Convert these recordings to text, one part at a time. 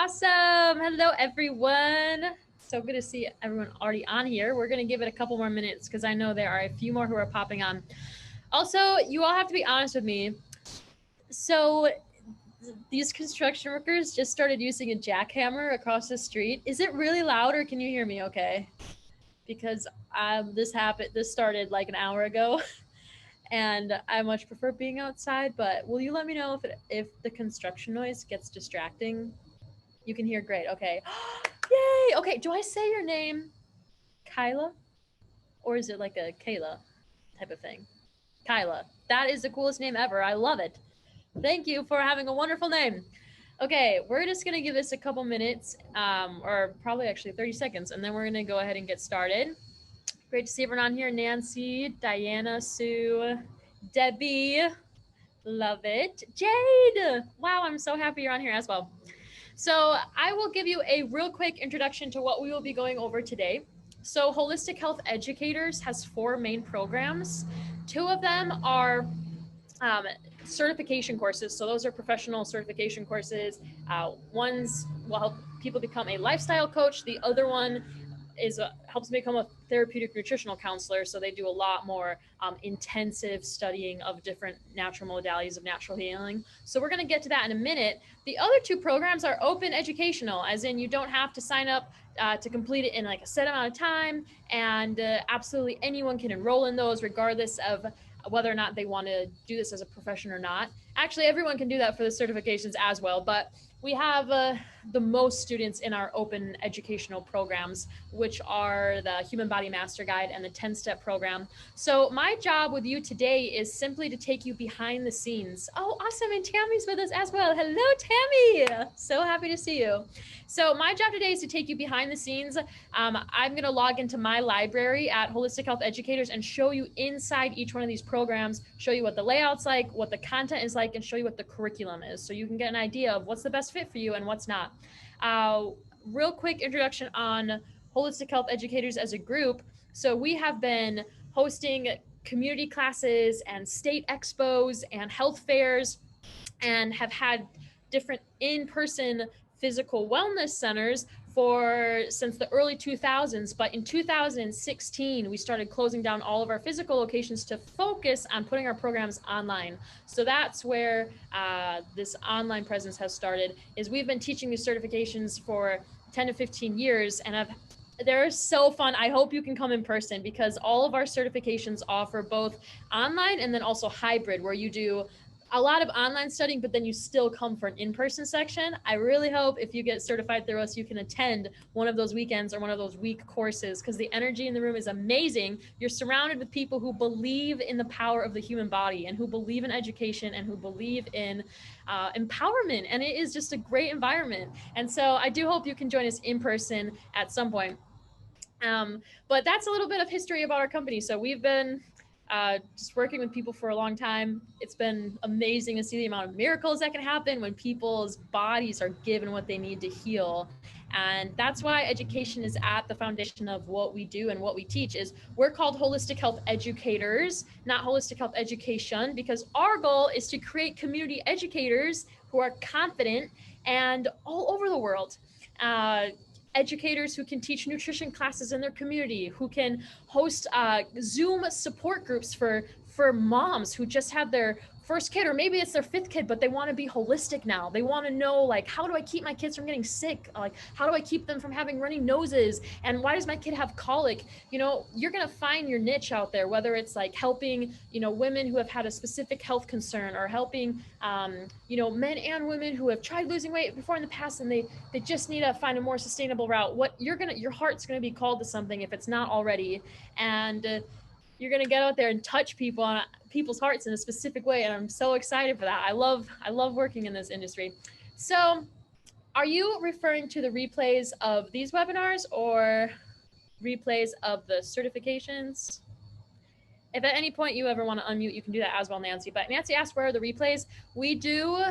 Awesome. Hello, everyone. So good to see everyone already on here. We're going to give it a couple more minutes because I know there are a few more who are popping on. Also, you all have to be honest with me. So these construction workers just started using a jackhammer across the street. Is it really loud or can you hear me okay? Because this started like an hour ago and I much prefer being outside, but will you let me know if the construction noise gets distracting? You can hear great. Okay. Yay. Okay. Do I say your name Kyla? Or is it like a Kayla type of thing? Kyla. That is the coolest name ever. I love it. Thank you for having a wonderful name. Okay, we're just going to give this a couple minutes, or probably actually 30 seconds, and then we're going to go ahead and get started. Great to see everyone on here. Nancy, Diana, Sue, Debbie. Love it. Jade. Wow, I'm so happy you're on here as well. So I will give you a real quick introduction to what we will be going over today. So Holistic Health Educators has 4 main programs. 2 of them are certification courses. So those are professional certification courses. One's will help people become a lifestyle coach. The other one is helps become a therapeutic nutritional counselor. So they do a lot more intensive studying of different natural modalities of natural healing. So we're going to get to that in a minute. The other 2 programs are open educational, as in you don't have to sign up to complete it in like a set amount of time, and absolutely anyone can enroll in those regardless of whether or not they want to do this as a profession or not. Actually, everyone can do that for the certifications as well, but we have the most students in our open educational programs, which are the Human Body Master Guide and the 10-step program. So my job with you today is simply to take you behind the scenes. Oh, awesome. And Tammy's with us as well. Hello, Tammy. So happy to see you. So my job today is to take you behind the scenes. I'm going to log into my library at Holistic Health Educators and show you inside each one of these programs, show you what the layout's like, what the content is like, and show you what the curriculum is, so you can get an idea of what's the best fit for you and what's not. Real quick introduction on Holistic Health Educators as a group. So we have been hosting community classes and state expos and health fairs, and have had different in-person physical wellness centers since the early 2000s. But in 2016, we started closing down all of our physical locations to focus on putting our programs online. So that's where this online presence has started. Is we've been teaching these certifications for 10 to 15 years, and they're so fun. I hope you can come in person, because all of our certifications offer both online and then also hybrid, where you do a lot of online studying, but then you still come for an in-person section. I really hope if you get certified through us, you can attend one of those weekends or one of those week courses, because the energy in the room is amazing. You're surrounded with people who believe in the power of the human body, and who believe in education, and who believe in empowerment. And it is just a great environment. And so I do hope you can join us in person at some point. But that's a little bit of history about our company. So we've been just working with people for a long time. It's been amazing to see the amount of miracles that can happen when people's bodies are given what they need to heal. And that's why education is at the foundation of what we do and what we teach. Is we're called Holistic Health Educators, not Holistic Health Education, because our goal is to create community educators who are confident and all over the world. Educators who can teach nutrition classes in their community, who can host Zoom support groups for moms who just had their first kid, or maybe it's their 5th kid, but they want to be holistic now. They want to know, like, how do I keep my kids from getting sick? Like, how do I keep them from having runny noses? And why does my kid have colic? You know, you're going to find your niche out there, whether it's like helping, women who have had a specific health concern, or helping, men and women who have tried losing weight before in the past, and they just need to find a more sustainable route. Your heart's going to be called to something if it's not already. And you're going to get out there and touch people's hearts in a specific way. And I'm so excited for that. I love working in this industry. So are you referring to the replays of these webinars or replays of the certifications? If at any point you ever want to unmute, you can do that as well, Nancy. But Nancy asked, where are the replays? We do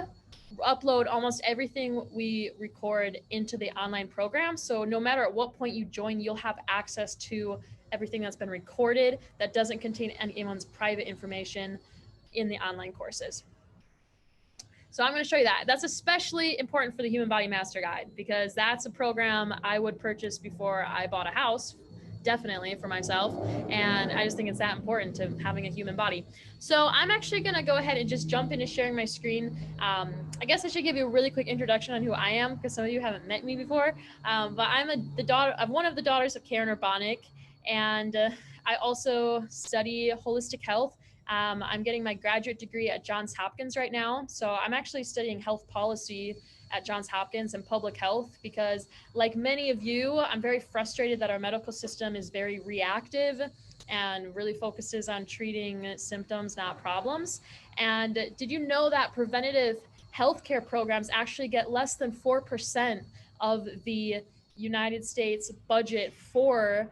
upload almost everything we record into the online program. So no matter at what point you join, you'll have access to everything that's been recorded that doesn't contain anyone's private information in the online courses. So I'm going to show you that. That's especially important for the Human Body Master Guide, because that's a program I would purchase before I bought a house, definitely for myself. And I just think it's that important to having a human body. So I'm actually going to go ahead and just jump into sharing my screen. I guess I should give you a really quick introduction on who I am, because some of you haven't met me before. But I'm one of the daughters of Karen Urbanic, and I also study holistic health. I'm getting my graduate degree at Johns Hopkins right now. So I'm actually studying health policy at Johns Hopkins and public health, because like many of you, I'm very frustrated that our medical system is very reactive and really focuses on treating symptoms, not problems. And did you know that preventative healthcare programs actually get less than 4% of the United States budget for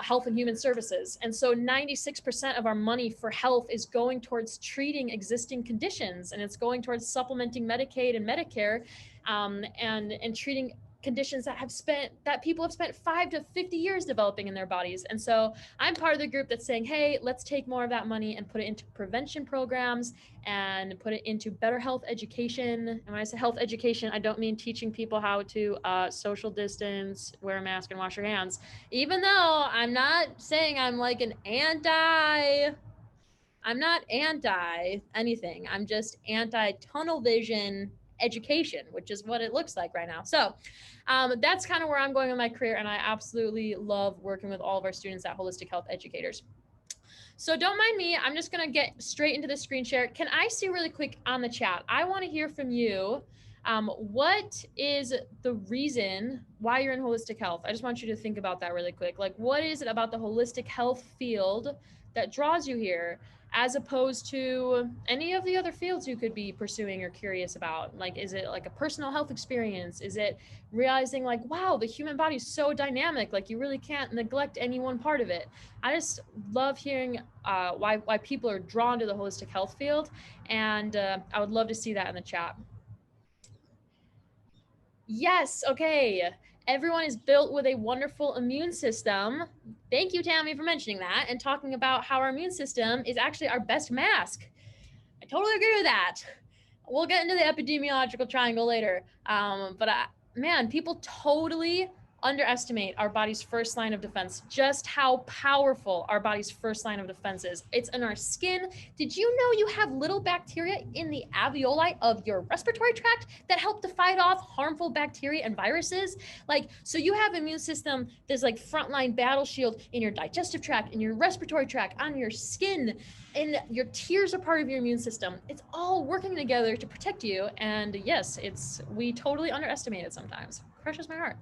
health and human services? And so 96% of our money for health is going towards treating existing conditions, and it's going towards supplementing Medicaid and Medicare, and treating conditions that people have spent 5 to 50 years developing in their bodies. And so I'm part of the group that's saying, hey, let's take more of that money and put it into prevention programs and put it into better health education. And when I say health education, I don't mean teaching people how to social distance, wear a mask, and wash your hands. Even though I'm not saying I'm like I'm not anti anything. I'm just anti tunnel vision education, which is what it looks like right now. So that's kind of where I'm going with my career, and I absolutely love working with all of our students at Holistic Health Educators. So don't mind me, I'm just gonna get straight into the screen share. Can I see really quick on the chat? I wanna hear from you. What is the reason why you're in holistic health? I just want you to think about that really quick. Like, what is it about the holistic health field that draws you here, as opposed to any of the other fields you could be pursuing or curious about? Like, is it like a personal health experience? Is it realizing like, wow, the human body is so dynamic, like you really can't neglect any one part of it? I just love hearing why people are drawn to the holistic health field, and I would love to see that in the chat. Yes, okay. Everyone is built with a wonderful immune system. Thank you, Tammy, for mentioning that and talking about how our immune system is actually our best mask. I totally agree with that. We'll get into the epidemiological triangle later. Man, people totally underestimate our body's first line of defense, just how powerful our body's first line of defense is. It's in our skin. Did you know you have little bacteria in the alveoli of your respiratory tract that help to fight off harmful bacteria and viruses? Like, so you have immune system, there's like frontline battle shield in your digestive tract, in your respiratory tract, on your skin, and your tears are part of your immune system. It's all working together to protect you. And yes, we totally underestimate it sometimes. Crushes my heart.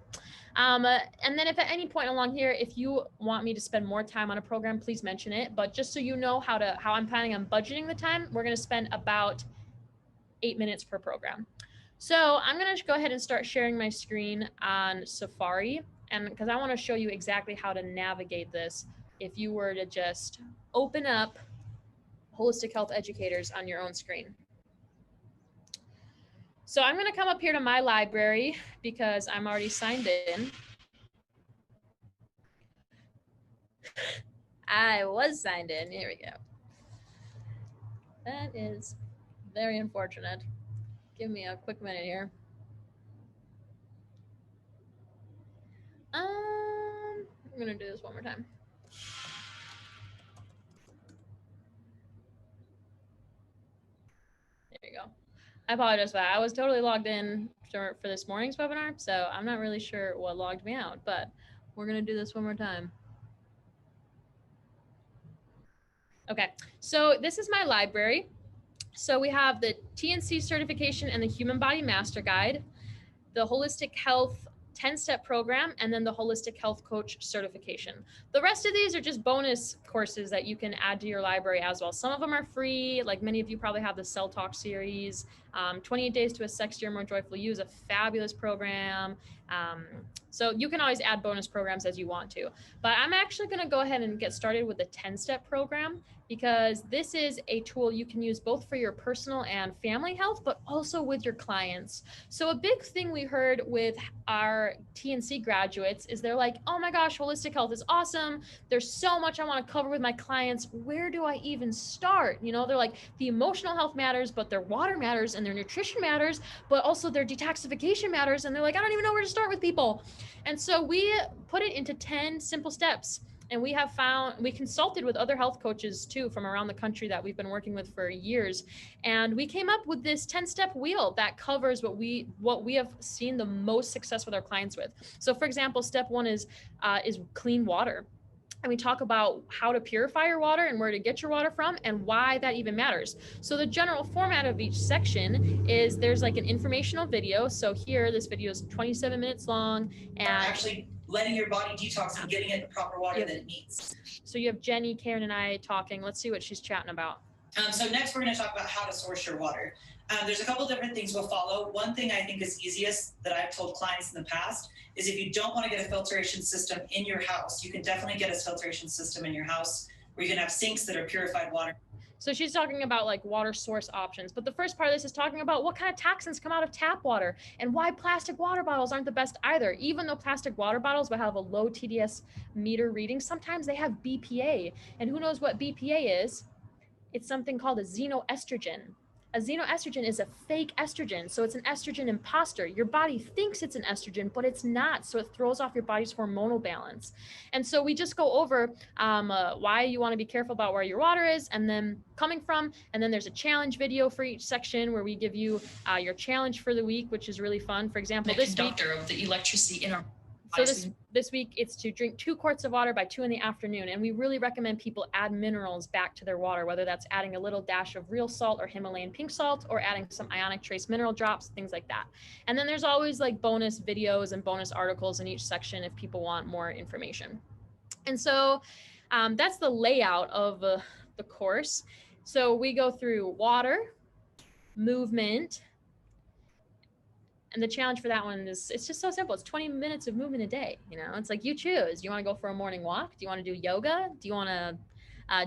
And then if at any point along here, if you want me to spend more time on a program, please mention it. But just so you know how I'm planning on budgeting the time, we're going to spend about 8 minutes per program. So I'm going to go ahead and start sharing my screen on Safari, and because I want to show you exactly how to navigate this if you were to just open up Holistic Health Educators on your own screen. So I'm going to come up here to my library because I'm already signed in. I was signed in. Here we go. That is very unfortunate. Give me a quick minute here. I'm going to do this one more time. There you go. I apologize for that. I was totally logged in for this morning's webinar, so I'm not really sure what logged me out, but we're going to do this one more time. Okay, so this is my library. So we have the TNC certification and the Human Body Master Guide, the Holistic Health 10-step program, and then the Holistic Health Coach certification. The rest of these are just bonus courses that you can add to your library as well. Some of them are free, like many of you probably have the Cell Talk series. 28 Days to a Sexier, More Joyful You is a fabulous program. So you can always add bonus programs as you want to. But I'm actually going to go ahead and get started with the 10-step program, because this is a tool you can use both for your personal and family health, but also with your clients. So a big thing we heard with our TNC graduates is they're like, oh my gosh, holistic health is awesome. There's so much I want to cover with my clients. Where do I even start? You know, they're like, the emotional health matters, but their water matters and their nutrition matters, but also their detoxification matters. And they're like, I don't even know where to start with people. And so we put it into 10 simple steps. And we consulted with other health coaches too from around the country that we've been working with for years. And we came up with this 10-step wheel that covers what we have seen the most success with our clients with. So for example, step 1 is clean water. And we talk about how to purify your water and where to get your water from and why that even matters. So the general format of each section is there's like an informational video. So here, this video is 27 minutes long, and actually letting your body detox and getting it the proper water that it needs. So you have Jenny, Karen, and I talking. Let's see what she's chatting about. So next we're going to talk about how to source your water. There's a couple different things we'll follow. One thing I think is easiest that I've told clients in the past is if you don't want to get a filtration system in your house, you can definitely get a filtration system in your house where you can have sinks that are purified water. So she's talking about like water source options. But the first part of this is talking about what kind of toxins come out of tap water and why plastic water bottles aren't the best either. Even though plastic water bottles will have a low TDS meter reading, sometimes they have BPA. And who knows what BPA is? It's something called a xenoestrogen. A xenoestrogen is a fake estrogen. So it's an estrogen imposter. Your body thinks it's an estrogen, but it's not. So it throws off your body's hormonal balance. And so we just go over why you want to be careful about where your water is and then coming from. And then there's a challenge video for each section where we give you your challenge for the week, which is really fun. For example, this conductor week of the electricity in our so this week it's to drink 2 quarts of water by 2 in the afternoon. And we really recommend people add minerals back to their water, whether that's adding a little dash of real salt or Himalayan pink salt or adding some ionic trace mineral drops, things like that. And then there's always like bonus videos and bonus articles in each section if people want more information. And so that's the layout of the course. So we go through water, movement, and the challenge for that one is, it's just so simple. It's 20 minutes of movement a day. You know, it's like you choose. Do you want to go for a morning walk? Do you want to do yoga? Do you want to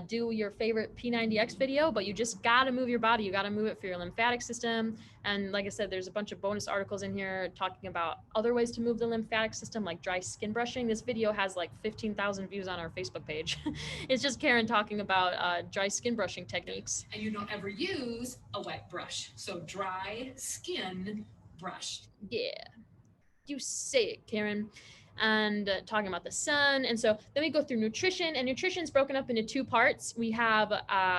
do your favorite P90X video? But you just got to move your body. You got to move it for your lymphatic system. And like I said, there's a bunch of bonus articles in here talking about other ways to move the lymphatic system, like dry skin brushing. This video has like 15,000 views on our Facebook page. It's just Karen talking about dry skin brushing techniques. And you don't ever use a wet brush. So dry skin brush. Yeah, you say it, Karen. And talking about the sun. And so then we go through nutrition, and nutrition is broken up into 2 parts. We have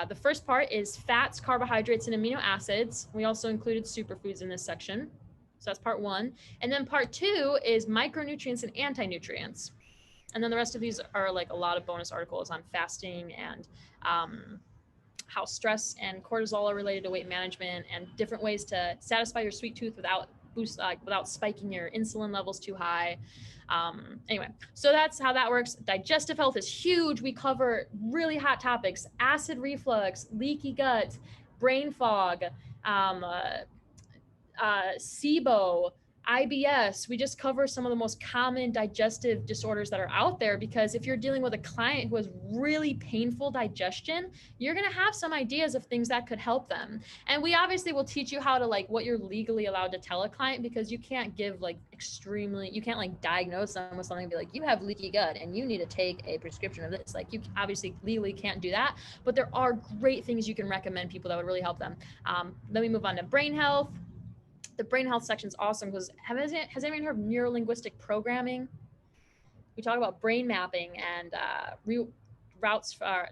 the first part is fats, carbohydrates, and amino acids. We also included superfoods in this section. So that's part 1. And then part 2 is micronutrients and anti-nutrients. And then the rest of these are like a lot of bonus articles on fasting and how stress and cortisol are related to weight management and different ways to satisfy your sweet tooth without spiking your insulin levels too high. Anyway, so that's how that works. Digestive health is huge. We cover really hot topics: acid reflux, leaky gut, brain fog, SIBO, IBS. We just cover some of the most common digestive disorders that are out there, because if you're dealing with a client who has really painful digestion, you're going to have some ideas of things that could help them. And we obviously will teach you how to, like, what you're legally allowed to tell a client, because you can't give like you can't like diagnose them with something and be like, you have leaky gut and you need to take a prescription of this. Like, you obviously legally can't do that, but there are great things you can recommend people that would really help them. Then we move on to brain health. The brain health section is awesome because has anyone heard of neuro-linguistic programming? We talk about brain mapping and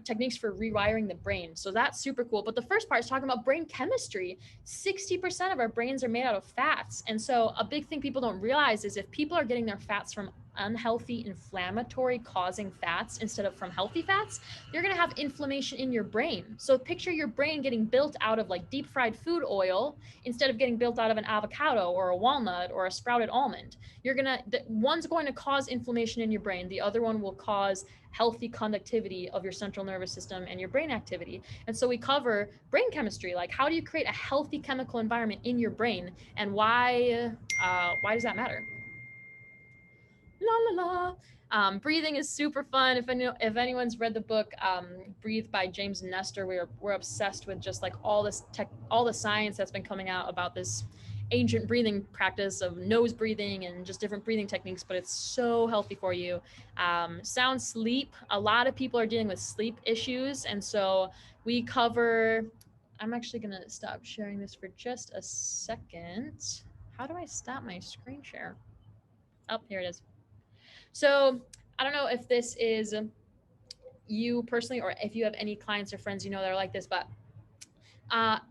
techniques for rewiring the brain. So that's super cool. But the first part is talking about brain chemistry. 60% of our brains are made out of fats. And so a big thing people don't realize is if people are getting their fats from unhealthy, inflammatory causing fats instead of from healthy fats, you're going to have inflammation in your brain. So picture your brain getting built out of like deep fried food oil instead of getting built out of an avocado or a walnut or a sprouted almond. One's going to cause inflammation in your brain. The other one will cause healthy conductivity of your central nervous system and your brain activity. And so we cover brain chemistry, like how do you create a healthy chemical environment in your brain, and why does that matter? La la la. Breathing is super fun. If anyone's read the book Breathe by James Nestor, we're obsessed with just like all the science that's been coming out about this ancient breathing practice of nose breathing and just different breathing techniques, but it's so healthy for you. Sound sleep. A lot of people are dealing with sleep issues, and so we cover. I'm actually gonna stop sharing this for just a second. How do I stop my screen share? Oh, here it is. So I don't know if this is you personally, or if you have any clients or friends you know that are like this, but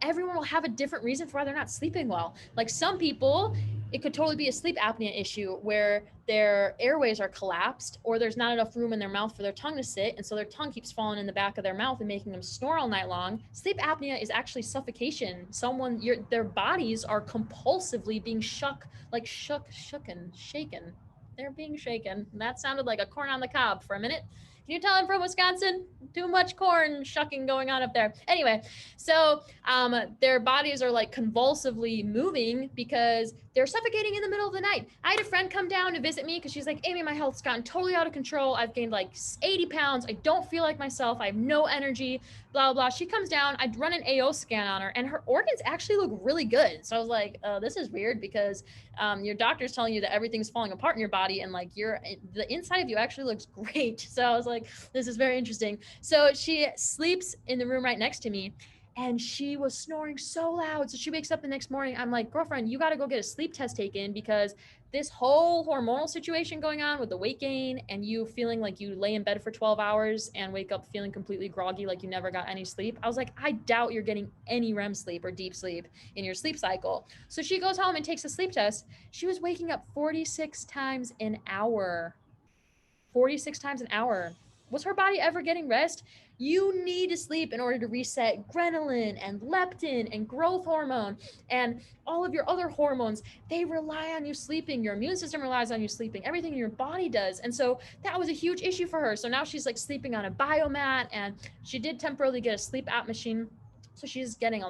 everyone will have a different reason for why they're not sleeping well. Like some people, it could totally be a sleep apnea issue where their airways are collapsed or there's not enough room in their mouth for their tongue to sit. And so their tongue keeps falling in the back of their mouth and making them snore all night long. Sleep apnea is actually suffocation. Their bodies are compulsively being shaken. They're being shaken. That sounded like a corn on the cob for a minute. Can you tell I'm from Wisconsin? Too much corn shucking going on up there. Anyway, so their bodies are like convulsively moving because they're suffocating in the middle of the night. I had a friend come down to visit me because she's like, Amy, my health's gotten totally out of control. I've gained like 80 pounds. I don't feel like myself. I have no energy, blah, blah, blah. She comes down. I'd run an AO scan on her and her organs actually look really good. So I was like, this is weird because your doctor's telling you that everything's falling apart in your body and like the inside of you actually looks great. So I was like, this is very interesting. So she sleeps in the room right next to me and she was snoring so loud. So she wakes up the next morning. I'm like, girlfriend, you got to go get a sleep test taken because this whole hormonal situation going on with the weight gain and you feeling like you lay in bed for 12 hours and wake up feeling completely groggy, like you never got any sleep. I was like, I doubt you're getting any REM sleep or deep sleep in your sleep cycle. So she goes home and takes a sleep test. She was waking up 46 times an hour. 46 times an hour. Was her body ever getting rest? You need to sleep in order to reset ghrelin and leptin and growth hormone and all of your other hormones. They rely on you sleeping. Your immune system relies on you sleeping. Everything in your body does. And so that was a huge issue for her. So now she's like sleeping on a biomat and she did temporarily get a sleep app machine. So she's doing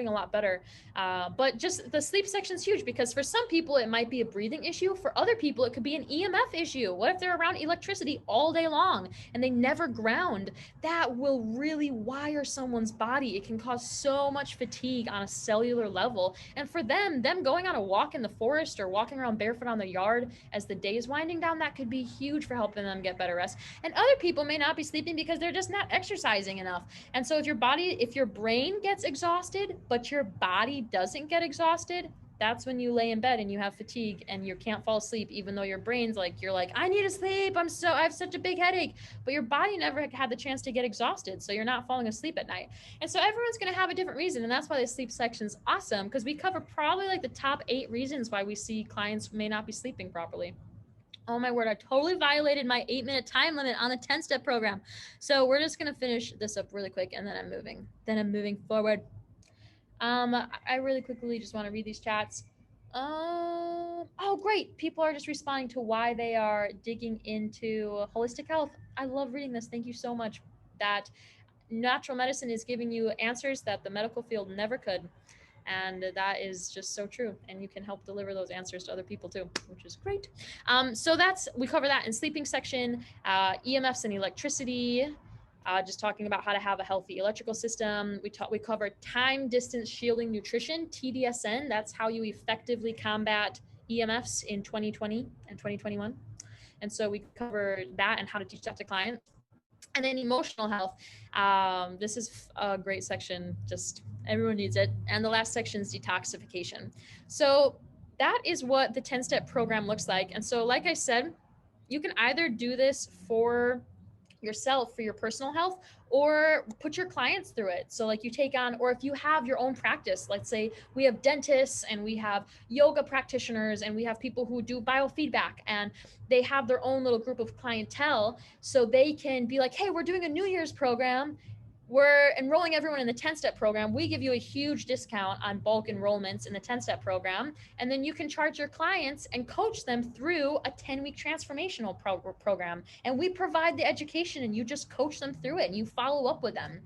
a lot better. But just the sleep section is huge because for some people it might be a breathing issue. For other people it could be an EMF issue. What if they're around electricity all day long and they never ground? That will really wire someone's body. It can cause so much fatigue on a cellular level. And for them going on a walk in the forest or walking around barefoot on the yard as the day is winding down, that could be huge for helping them get better rest. And other people may not be sleeping because they're just not exercising enough. And so if your brain gets exhausted, but your body doesn't get exhausted, that's when you lay in bed and you have fatigue and you can't fall asleep, even though your brain's like, you're like, I need to sleep. I have such a big headache, but your body never had the chance to get exhausted. So you're not falling asleep at night. And so everyone's going to have a different reason. And that's why the sleep section's awesome because we cover probably like the top 8 reasons why we see clients may not be sleeping properly. Oh my word, I totally violated my 8-minute time limit on the 10-step program. So we're just going to finish this up really quick and then I'm moving forward. I really quickly just want to read these chats. Oh, great. People are just responding to why they are digging into holistic health. I love reading this. Thank you so much. That natural medicine is giving you answers that the medical field never could. And that is just so true. And you can help deliver those answers to other people too, which is great. So we cover that in sleeping section, EMFs and electricity, just talking about how to have a healthy electrical system. We cover time distance shielding nutrition, TDSN. That's how you effectively combat EMFs in 2020 and 2021. And so we cover that and how to teach that to clients. And then emotional health. This is a great section. Just everyone needs it. And the last section is detoxification. So that is what the 10-step program looks like. And so, like I said, you can either do this for yourself for your personal health or put your clients through it. So like you take on, or if you have your own practice, let's say we have dentists and we have yoga practitioners and we have people who do biofeedback and they have their own little group of clientele. So they can be like, hey, we're doing a New Year's program. We're enrolling everyone in the 10-step program. We give you a huge discount on bulk enrollments in the 10-step program. And then you can charge your clients and coach them through a 10-week transformational program. And we provide the education and you just coach them through it and you follow up with them.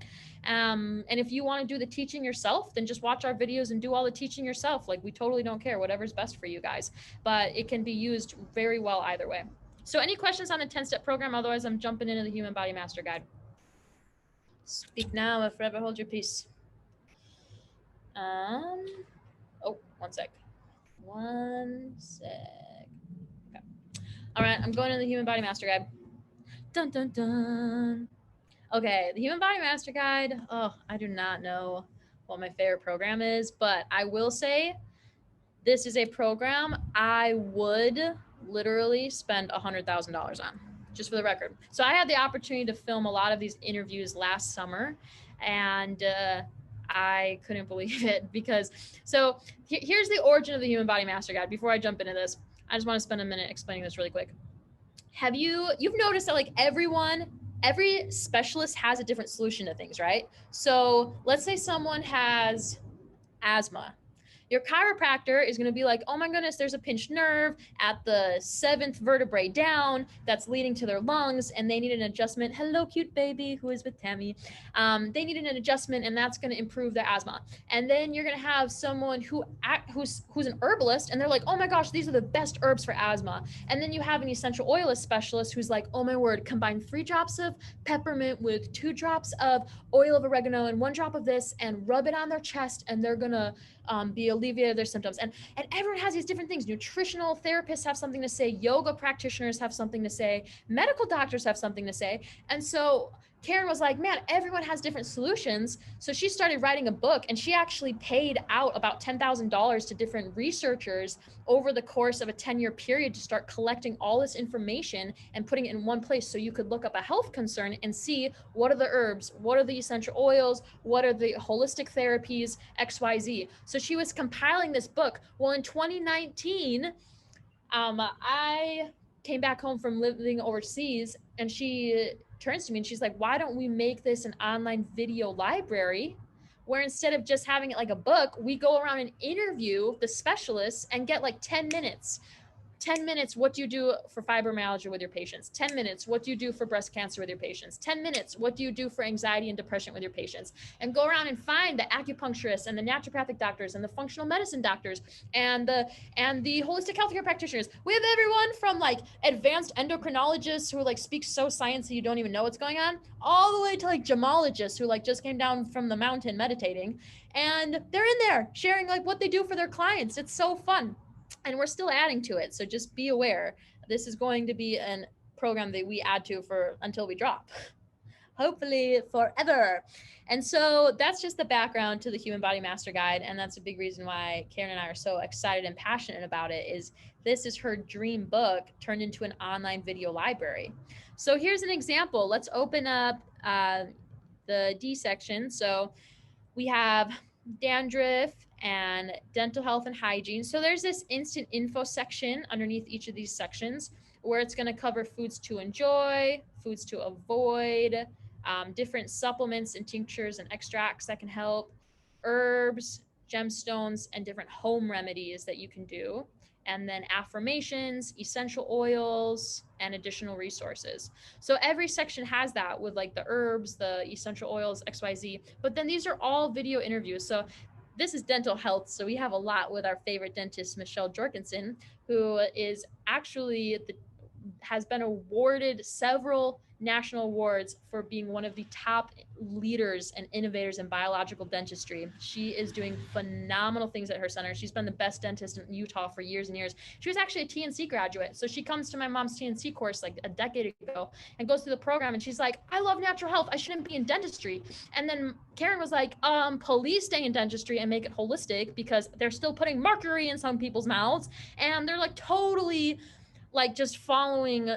And if you want to do the teaching yourself, then just watch our videos and do all the teaching yourself. Like we totally don't care, whatever's best for you guys. But it can be used very well either way. So any questions on the 10-step program? Otherwise, I'm jumping into the Human Body Master Guide. Speak now or forever hold your peace. Oh, one sec. Okay. All right, I'm going to the Human Body Master Guide. Dun, dun, dun. Okay, the Human Body Master Guide. Oh, I do not know what my favorite program is, but I will say this is a program I would literally spend $100,000 on, just for the record. So I had the opportunity to film a lot of these interviews last summer, and I couldn't believe it because, so here's the origin of the Human Body Master Guide. Before I jump into this, I just want to spend a minute explaining this really quick. You've noticed that like every specialist has a different solution to things, right? So let's say someone has asthma. Your chiropractor is going to be like, oh my goodness, there's a pinched nerve at the 7th vertebrae down that's leading to their lungs, and they need an adjustment. Hello, cute baby who is with Tammy. They need an adjustment, and that's going to improve their asthma. And then you're going to have someone who's an herbalist, and they're like, oh my gosh, these are the best herbs for asthma. And then you have an essential oilist specialist who's like, oh my word, combine 3 drops of peppermint with 2 drops of oil of oregano and 1 drop of this, and rub it on their chest, and they're gonna be alleviated their symptoms. And everyone has these different things. Nutritional therapists have something to say, yoga practitioners have something to say, medical doctors have something to say. And so Karen was like, man, everyone has different solutions. So she started writing a book, and she actually paid out about $10,000 to different researchers over the course of a 10-year period to start collecting all this information and putting it in one place so you could look up a health concern and see what are the herbs, what are the essential oils, what are the holistic therapies, XYZ. So she was compiling this book. Well, in 2019, I came back home from living overseas, and she turns to me and she's like, why don't we make this an online video library where instead of just having it like a book, we go around and interview the specialists and get like 10 minutes. 10 minutes, what do you do for fibromyalgia with your patients? 10 minutes, what do you do for breast cancer with your patients? 10 minutes, what do you do for anxiety and depression with your patients? And go around and find the acupuncturists and the naturopathic doctors and the functional medicine doctors and the holistic healthcare practitioners. We have everyone from like advanced endocrinologists who like speak so sciencey you don't even know what's going on, all the way to like gemologists who like just came down from the mountain meditating, and they're in there sharing like what they do for their clients. It's so fun. And we're still adding to it. So just be aware. This is going to be a program that we add to for until we drop. Hopefully forever. And so that's just the background to the Human Body Master Guide. And that's a big reason why Karen and I are so excited and passionate about it, is this is her dream book turned into an online video library. So here's an example. Let's open up the D section. So we have dandruff and dental health and hygiene. So there's this instant info section underneath each of these sections where it's going to cover foods to enjoy, foods to avoid, different supplements and tinctures and extracts that can help, herbs, gemstones, and different home remedies that you can do. And then affirmations, essential oils, and additional resources. So every section has that with like the herbs, the essential oils, XYZ, but then these are all video interviews. So this is dental health. So we have a lot with our favorite dentist, Michelle Jorgensen, who is actually has been awarded several national awards for being one of the top leaders and innovators in biological dentistry. She is doing phenomenal things at her center. She's been the best dentist in Utah for years and years. She was actually a TNC graduate. So she comes to my mom's TNC course like a decade ago and goes through the program, and she's like, I love natural health. I shouldn't be in dentistry. And then Karen was like, please stay in dentistry and make it holistic, because they're still putting mercury in some people's mouths, and they're like totally like just following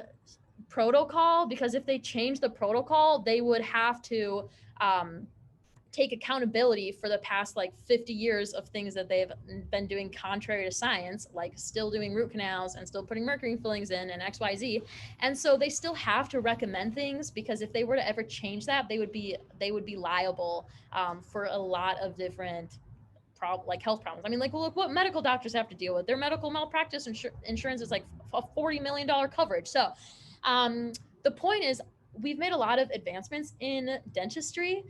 protocol, because if they change the protocol, they would have to take accountability for the past like 50 years of things that they've been doing contrary to science, like still doing root canals and still putting mercury fillings in and XYZ. And so they still have to recommend things, because if they were to ever change that, they would be liable for a lot of different like health problems. I mean, like, look what medical doctors have to deal with. Their medical malpractice insurance is like a $40 million coverage. So the point is, we've made a lot of advancements in dentistry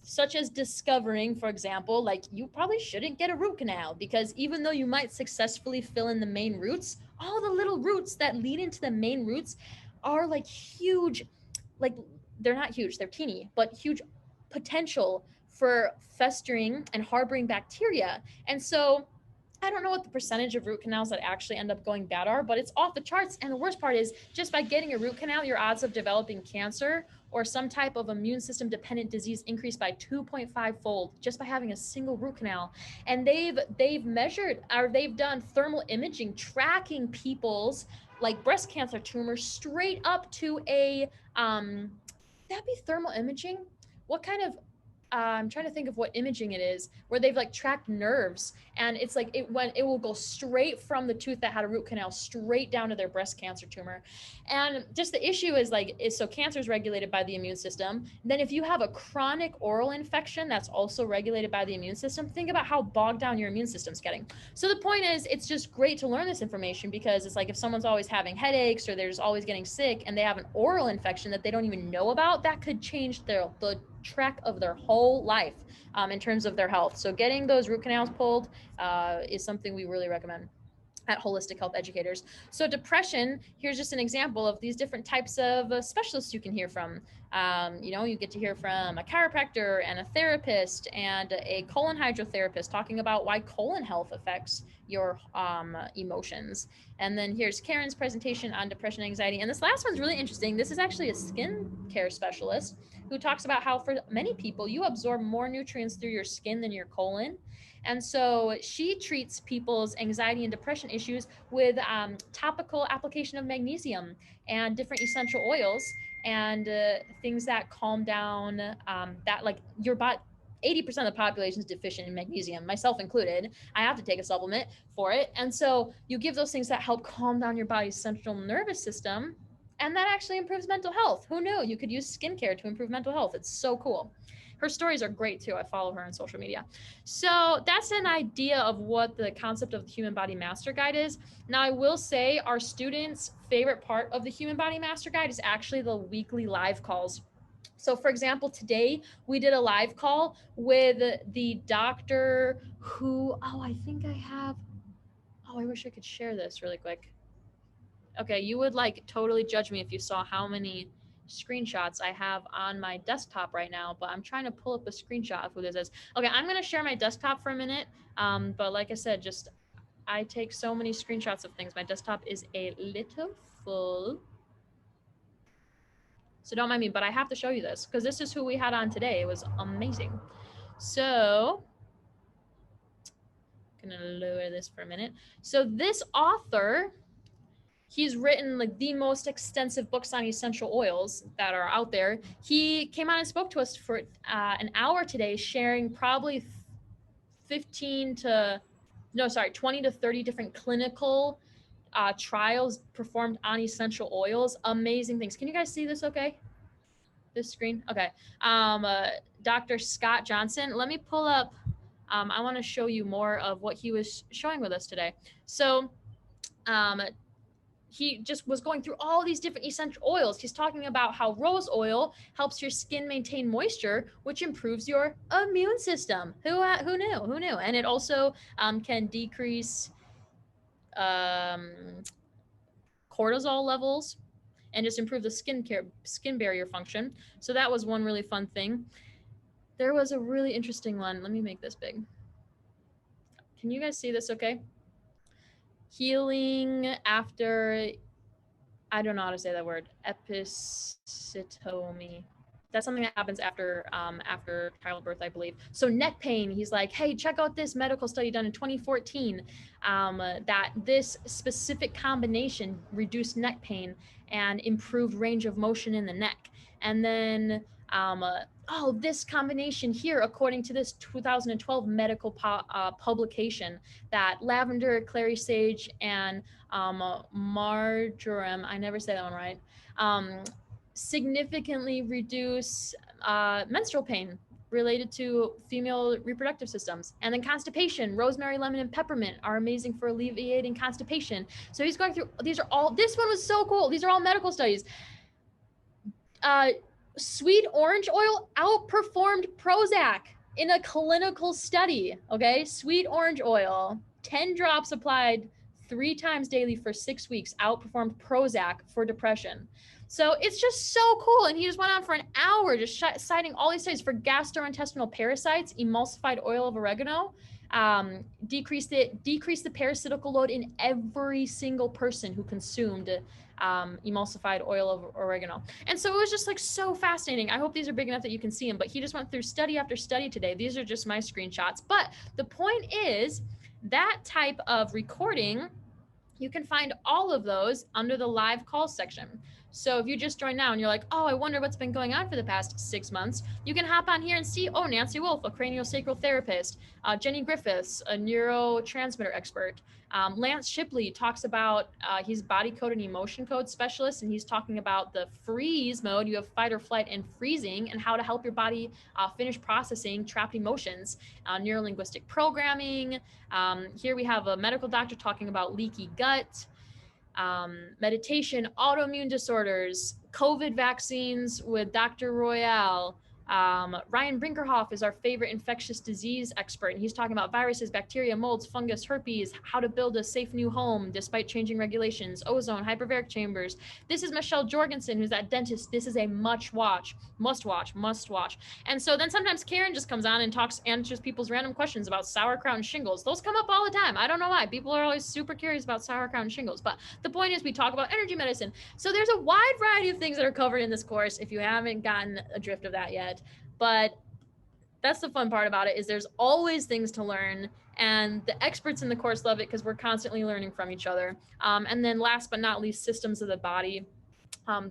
such as discovering, for example, like you probably shouldn't get a root canal, because even though you might successfully fill in the main roots, all the little roots that lead into the main roots are like huge, like they're not huge, they're teeny, but huge potential for festering and harboring bacteria. And so I don't know what the percentage of root canals that actually end up going bad are, but it's off the charts. And the worst part is, just by getting a root canal, your odds of developing cancer or some type of immune system dependent disease increase by 2.5 fold just by having a single root canal. And they've measured, or they've done thermal imaging tracking people's like breast cancer tumors straight up to a that'd be thermal imaging. What kind of I'm trying to think of what imaging it is, where they've like tracked nerves, and it's like it will go straight from the tooth that had a root canal straight down to their breast cancer tumor. And just the issue is like, so cancer is regulated by the immune system. Then if you have a chronic oral infection that's also regulated by the immune system, think about how bogged down your immune system's getting. So the point is, it's just great to learn this information, because it's like if someone's always having headaches or they're just always getting sick and they have an oral infection that they don't even know about, that could change the track of their whole life in terms of their health. So getting those root canals pulled is something we really recommend at Holistic Health Educators. So depression, here's just an example of these different types of specialists you can hear from. You get to hear from a chiropractor and a therapist and a colon hydrotherapist talking about why colon health affects your emotions. And then here's Karen's presentation on depression and anxiety. And this last one's really interesting. This is actually a skin care specialist who talks about how for many people, you absorb more nutrients through your skin than your colon. And so she treats people's anxiety and depression issues with topical application of magnesium and different essential oils and things that calm down that, like, your body. 80% of the population is deficient in magnesium, myself included. I have to take a supplement for it. And so you give those things that help calm down your body's central nervous system, and that actually improves mental health. Who knew you could use skincare to improve mental health? It's so cool. Her stories are great too. I follow her on social media. So that's an idea of what the concept of the Human Body Master Guide is. Now, I will say our students' favorite part of the Human Body Master Guide is actually the weekly live calls. So for example, today we did a live call with the doctor who, I wish I could share this really quick. Okay, you would like totally judge me if you saw how many screenshots I have on my desktop right now, but I'm trying to pull up a screenshot of who this is. Okay, I'm gonna share my desktop for a minute, but like I said, I take so many screenshots of things. My desktop is a little full. So don't mind me, but I have to show you this because this is who we had on today. It was amazing. So I'm gonna lower this for a minute. So this author, he's written like the most extensive books on essential oils that are out there. He came on and spoke to us for an hour today, sharing probably 20 to 30 different clinical trials performed on essential oils. Amazing things. Can you guys see this okay? This screen? Okay. Dr. Scott Johnson, let me pull up. I want to show you more of what he was showing with us today. So he just was going through all these different essential oils. He's talking about how rose oil helps your skin maintain moisture, which improves your immune system. Who knew? Who knew? And it also can decrease cortisol levels and just improve the skin barrier function. So that was one really fun thing. There was a really interesting one. Let me make this big. Can you guys see this okay? Healing after, I don't know how to say that word, episiotomy. That's something that happens after childbirth, I believe. So neck pain, he's like, hey, check out this medical study done in 2014 that this specific combination reduced neck pain and improved range of motion in the neck. And then, this combination here, according to this 2012 medical publication, that lavender, clary sage, and marjoram, I never say that one right, significantly reduce menstrual pain related to female reproductive systems. And then constipation, rosemary, lemon, and peppermint are amazing for alleviating constipation. So he's going through, this one was so cool. These are all medical studies. Sweet orange oil outperformed Prozac in a clinical study. Okay, sweet orange oil, 10 drops applied 3 times daily for 6 weeks, outperformed Prozac for depression. So it's just so cool. And he just went on for an hour just citing all these studies for gastrointestinal parasites, emulsified oil of oregano. Decreased the parasitical load in every single person who consumed emulsified oil of oregano. And so it was just like so fascinating. I hope these are big enough that you can see them, but he just went through study after study today. These are just my screenshots. But the point is that type of recording, you can find all of those under the live call section. So if you just joined now and you're like, oh, I wonder what's been going on for the past 6 months, you can hop on here and see, oh, Nancy Wolf, a craniosacral therapist, Jenny Griffiths, a neurotransmitter expert. Lance Shipley talks about, he's body code and emotion code specialist, and he's talking about the freeze mode. You have fight or flight and freezing, and how to help your body finish processing trapped emotions, neurolinguistic programming. Here we have a medical doctor talking about leaky gut, meditation, autoimmune disorders, COVID vaccines with Dr. Royale. Ryan Brinkerhoff is our favorite infectious disease expert, and he's talking about viruses, bacteria, molds, fungus, herpes, how to build a safe new home despite changing regulations, ozone, hyperbaric chambers. This is Michelle Jorgensen, who's that dentist. This is a must watch. And so then sometimes Karen just comes on and answers people's random questions about sauerkraut and shingles. Those come up all the time. I don't know why. People are always super curious about sauerkraut and shingles. But the point is, we talk about energy medicine. So there's a wide variety of things that are covered in this course if you haven't gotten a drift of that yet. But that's the fun part about it, is there's always things to learn, and the experts in the course love it because we're constantly learning from each other. And then last but not least, systems of the body.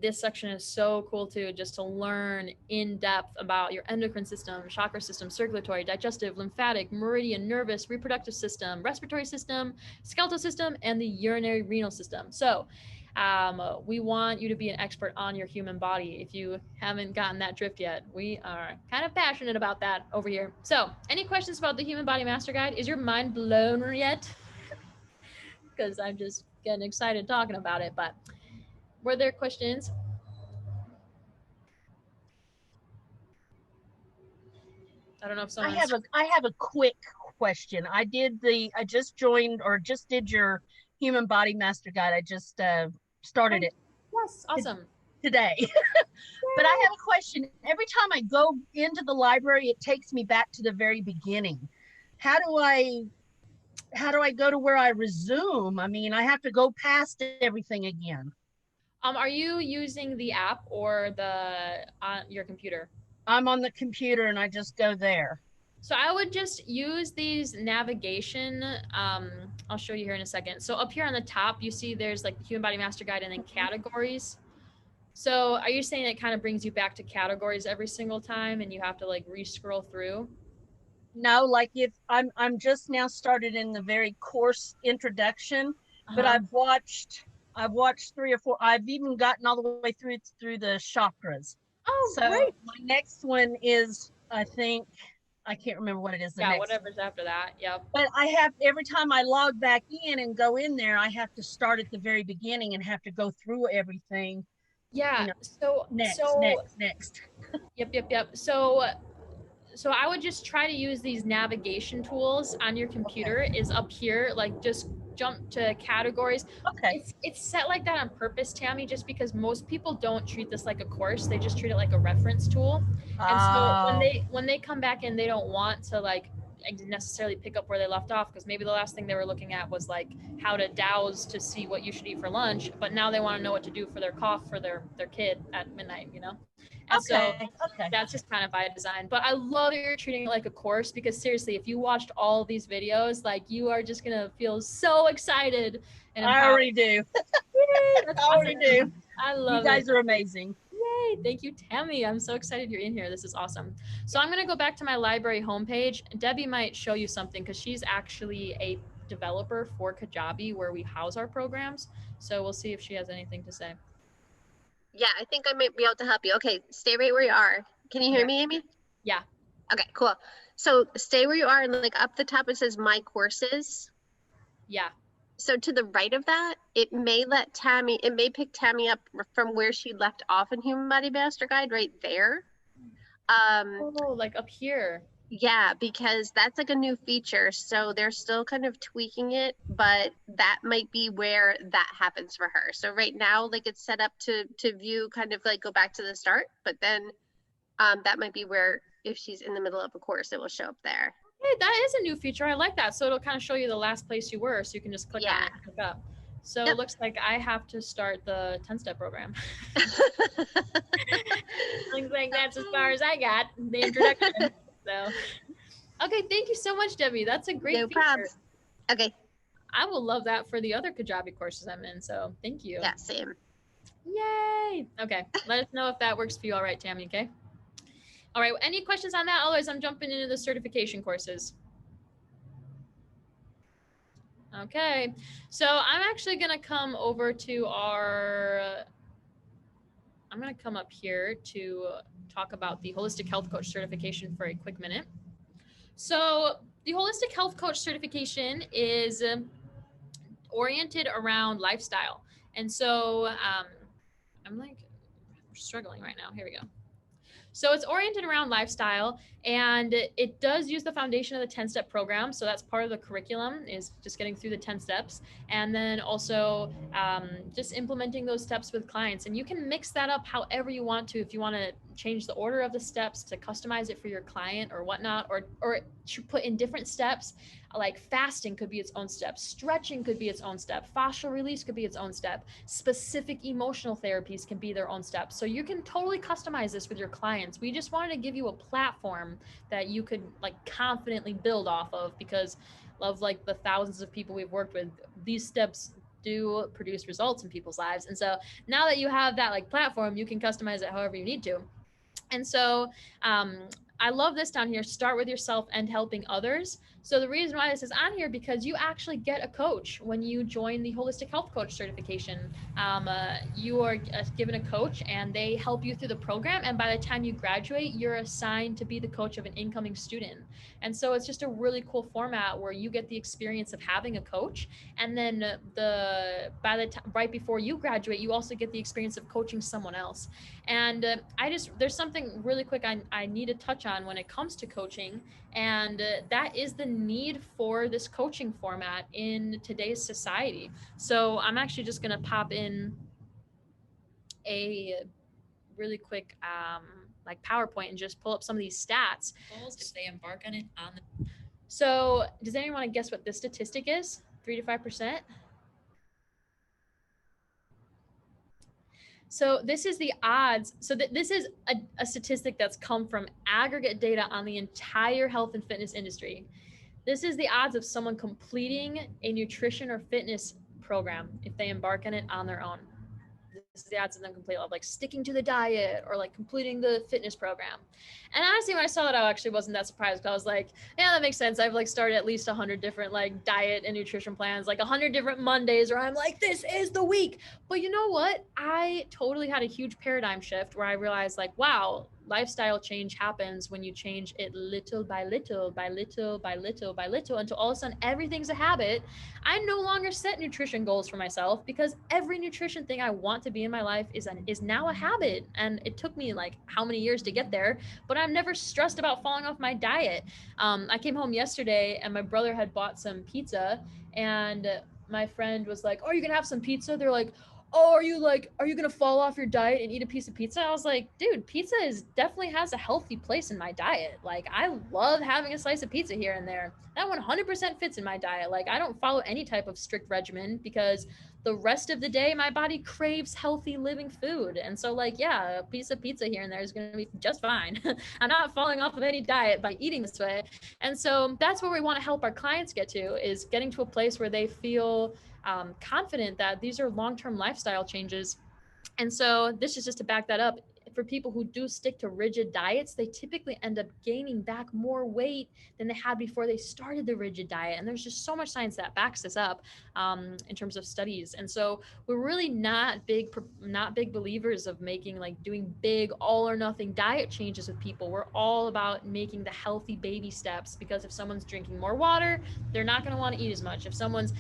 This section is so cool too, just to learn in depth about your endocrine system, chakra system, circulatory, digestive, lymphatic, meridian, nervous, reproductive system, respiratory system, skeletal system, and the urinary renal system. So we want you to be an expert on your human body. If you haven't gotten that drift yet, we are kind of passionate about that over here. So any questions about the Human Body Master Guide? Is your mind blown yet? Because I'm just getting excited talking about it. But were there questions? I don't know if someone. I have a quick question. I just joined or just did your Human Body Master Guide. I just started it. Yes, awesome. Today. But I have a question. Every time I go into the library, it takes me back to the very beginning. How do I go to where I resume? I mean, I have to go past everything again. Are you using the app or the your computer? I'm on the computer and I just go there. So I would just use these navigation. I'll show you here in a second. So up here on the top, you see there's like the Human Body Master Guide and then categories. So are you saying it kind of brings you back to categories every single time and you have to like re-scroll through? No, like if I'm just now started in the very course introduction, but I've watched 3 or 4. I've even gotten all the way through the chakras. Oh, so great. My next one is, I think, I can't remember what it is. Whatever's after that. Yep. But I have, every time I log back in and go in there, I have to start at the very beginning and have to go through everything. Yeah. Next. Yep. So I would just try to use these navigation tools on your computer. Okay. Is up here, like just jump to categories. Okay. It's set like that on purpose, Tammy, just because most people don't treat this like a course. They just treat it like a reference tool. And so when they come back in, they don't want to like necessarily pick up where they left off, because maybe the last thing they were looking at was like how to douse to see what you should eat for lunch, but now they want to know what to do for their cough for their kid at midnight, you know? And so that's just kind of by design. But I love that you're treating it like a course, because seriously, if you watched all these videos, like you are just going to feel so excited. And I already do. I already do. I love it. You guys are amazing. Yay. Thank you, Tammy. I'm so excited you're in here. This is awesome. So I'm going to go back to my library homepage. Debbie might show you something, because she's actually a developer for Kajabi, where we house our programs. So we'll see if she has anything to say. Yeah, I think I might be able to help you. Okay, stay right where you are. Can you hear me, Amy? Yeah. Okay, cool. So stay where you are, and like up the top it says My Courses. Yeah. So to the right of that, it may pick Tammy up from where she left off in Human Body Master Guide right there. Oh, like up here. Yeah, because that's like a new feature. So they're still kind of tweaking it, but that might be where that happens for her. So right now, like it's set up to view kind of like go back to the start, but then that might be where if she's in the middle of a course, it will show up there. Hey, that is a new feature. I like that. So it'll kind of show you the last place you were, so you can just click on it and click up. So Yep. It looks like I have to start the 10-step program. Looks like that's as far as I got, the introduction. So, okay, thank you so much, Debbie. That's a great No feature. problems. Okay. I will love that for the other Kajabi courses I'm in. So thank you. Yeah, same. Yay. Okay. Let us know if that works for you. All right, Tammy. Okay. All right. Any questions on that? Otherwise, I'm jumping into the certification courses. Okay. So I'm actually going to come over to I'm going to come up here to talk about the Holistic Health Coach certification for a quick minute. So the Holistic Health Coach certification is oriented around lifestyle. And so I'm like struggling right now. Here we go. So it's oriented around lifestyle, and it does use the foundation of the 10-step program. So that's part of the curriculum, is just getting through the 10 steps, and then also just implementing those steps with clients. And you can mix that up however you want to. If you want to change the order of the steps to customize it for your client or whatnot, or to put in different steps, like fasting could be its own step, stretching could be its own step, fascial release could be its own step, specific emotional therapies can be their own steps. So you can totally customize this with your clients. We just wanted to give you a platform that you could like confidently build off of, because of like the thousands of people we've worked with, these steps do produce results in people's lives. And so now that you have that like platform, you can customize it however you need to. And so I love this down here, start with yourself and helping others. So the reason why this is on here, because you actually get a coach when you join the Holistic Health Coach certification. You are given a coach and they help you through the program. And by the time you graduate, you're assigned to be the coach of an incoming student. And so it's just a really cool format where you get the experience of having a coach. And then right before you graduate, you also get the experience of coaching someone else. And there's something really quick I need to touch on when it comes to coaching, and that is the need for this coaching format in today's society. So I'm actually just going to pop in a really quick like PowerPoint and just pull up some of these stats if they embark on it. So does anyone want to guess what this statistic is? 3 to 5%? So this is the odds. So this is a statistic that's come from aggregate data on the entire health and fitness industry. This is the odds of someone completing a nutrition or fitness program if they embark on it on their own. This is the odds of them completing, like sticking to the diet or like completing the fitness program. And honestly, when I saw that, I actually wasn't that surprised. I was like, yeah, that makes sense. I've like started at least 100 different like diet and nutrition plans, like 100 different Mondays where I'm like, this is the week. But you know what? I totally had a huge paradigm shift where I realized like, wow, lifestyle change happens when you change it little by little by little by little by little until all of a sudden everything's a habit. I no longer set nutrition goals for myself because every nutrition thing I want to be in my life is now a habit. And it took me like how many years to get there, but I'm never stressed about falling off my diet. I came home yesterday and my brother had bought some pizza, and my friend was like, oh, you're gonna have some pizza? They're like, oh, are you gonna fall off your diet and eat a piece of pizza? I was like, dude, pizza definitely has a healthy place in my diet. Like, I love having a slice of pizza here and there. That 100% fits in my diet. Like, I don't follow any type of strict regimen because the rest of the day my body craves healthy living food. And so like, yeah, a piece of pizza here and there is gonna be just fine. I'm not falling off of any diet by eating this way. And so that's where we want to help our clients get to, is getting to a place where they feel confident that these are long-term lifestyle changes. And so this is just to back that up. For people who do stick to rigid diets, they typically end up gaining back more weight than they had before they started the rigid diet. And there's just so much science that backs this up in terms of studies. And so we're really not big believers of doing big all or nothing diet changes with people. We're all about making the healthy baby steps, because if someone's drinking more water, they're not going to want to eat as much. If someone's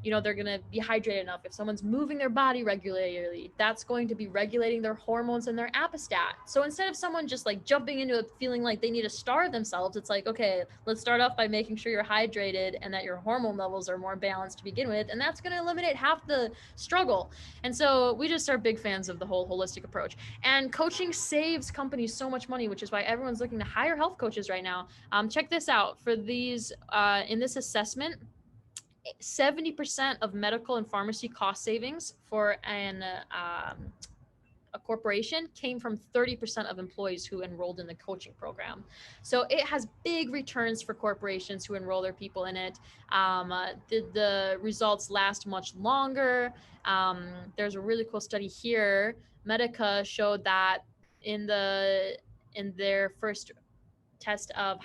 you know, they're going to be hydrated enough. If someone's moving their body regularly, that's going to be regulating their hormones and their apostat. So instead of someone just like jumping into it feeling like they need to starve themselves, it's like, okay, let's start off by making sure you're hydrated and that your hormone levels are more balanced to begin with. And that's going to eliminate half the struggle. And so we just are big fans of the whole holistic approach. And coaching saves companies so much money, which is why everyone's looking to hire health coaches right now. Check this out. For these, in this assessment, 70% of medical and pharmacy cost savings for a corporation came from 30% of employees who enrolled in the coaching program. So it has big returns for corporations who enroll their people in it. The results last much longer. There's a really cool study here. Medica showed that in their first test of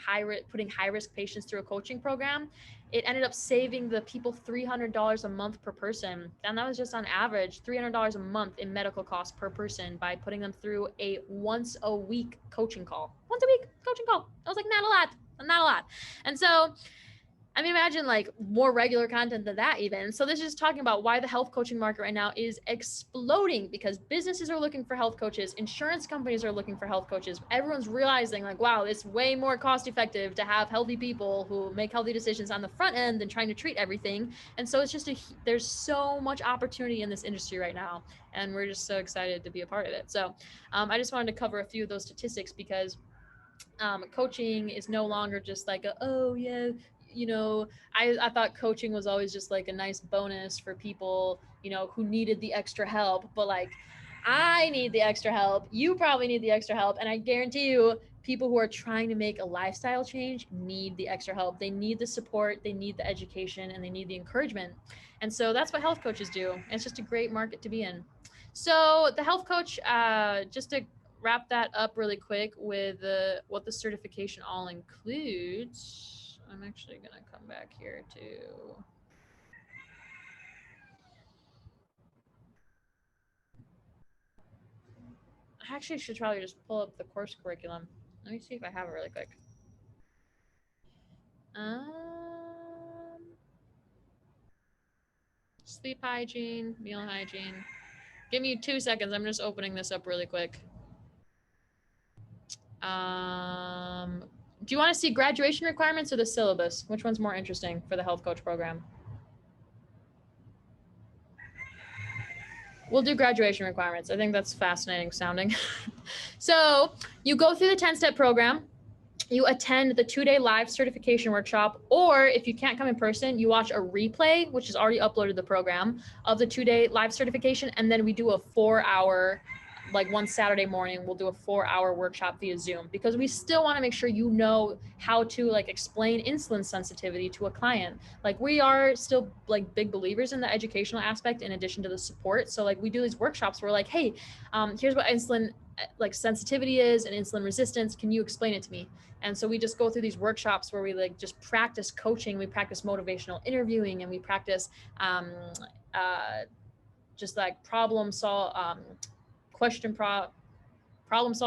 putting high-risk patients through a coaching program, it ended up saving the people $300 a month per person. And that was just on average, $300 a month in medical costs per person by putting them through a once a week coaching call. Once a week coaching call. I was like, not a lot. And so, I mean, imagine like more regular content than that even. So this is just talking about why the health coaching market right now is exploding, because businesses are looking for health coaches. Insurance companies are looking for health coaches. Everyone's realizing like, wow, it's way more cost effective to have healthy people who make healthy decisions on the front end than trying to treat everything. And so it's just there's so much opportunity in this industry right now. And we're just so excited to be a part of it. So I just wanted to cover a few of those statistics because coaching is no longer just like oh yeah, you know, I thought coaching was always just like a nice bonus for people, you know, who needed the extra help. But like, I need the extra help. You probably need the extra help. And I guarantee you, people who are trying to make a lifestyle change need the extra help. They need the support, they need the education, and they need the encouragement. And so that's what health coaches do. It's just a great market to be in. So the health coach, just to wrap that up really quick with what the certification all includes. I'm actually going to come back here to I actually should probably just pull up the course curriculum. Let me see if I have it really quick. Sleep hygiene, meal hygiene. Give me 2 seconds. I'm just opening this up really quick. Do you want to see graduation requirements or the syllabus? Which one's more interesting for the health coach program? We'll do graduation requirements. I think that's fascinating sounding. So you go through the 10-step program. You attend the 2-day live certification workshop, or if you can't come in person, you watch a replay, which is already uploaded to the program, of the 2-day live certification. And then we do a 4-hour, like one Saturday morning, we'll do a 4-hour workshop via Zoom, because we still want to make sure you know how to like explain insulin sensitivity to a client. Like we are still like big believers in the educational aspect in addition to the support. So like we do these workshops where like, hey, here's what insulin like sensitivity is and insulin resistance. Can you explain it to me? And so we just go through these workshops where we like just practice coaching, we practice motivational interviewing, and we practice just like problem solve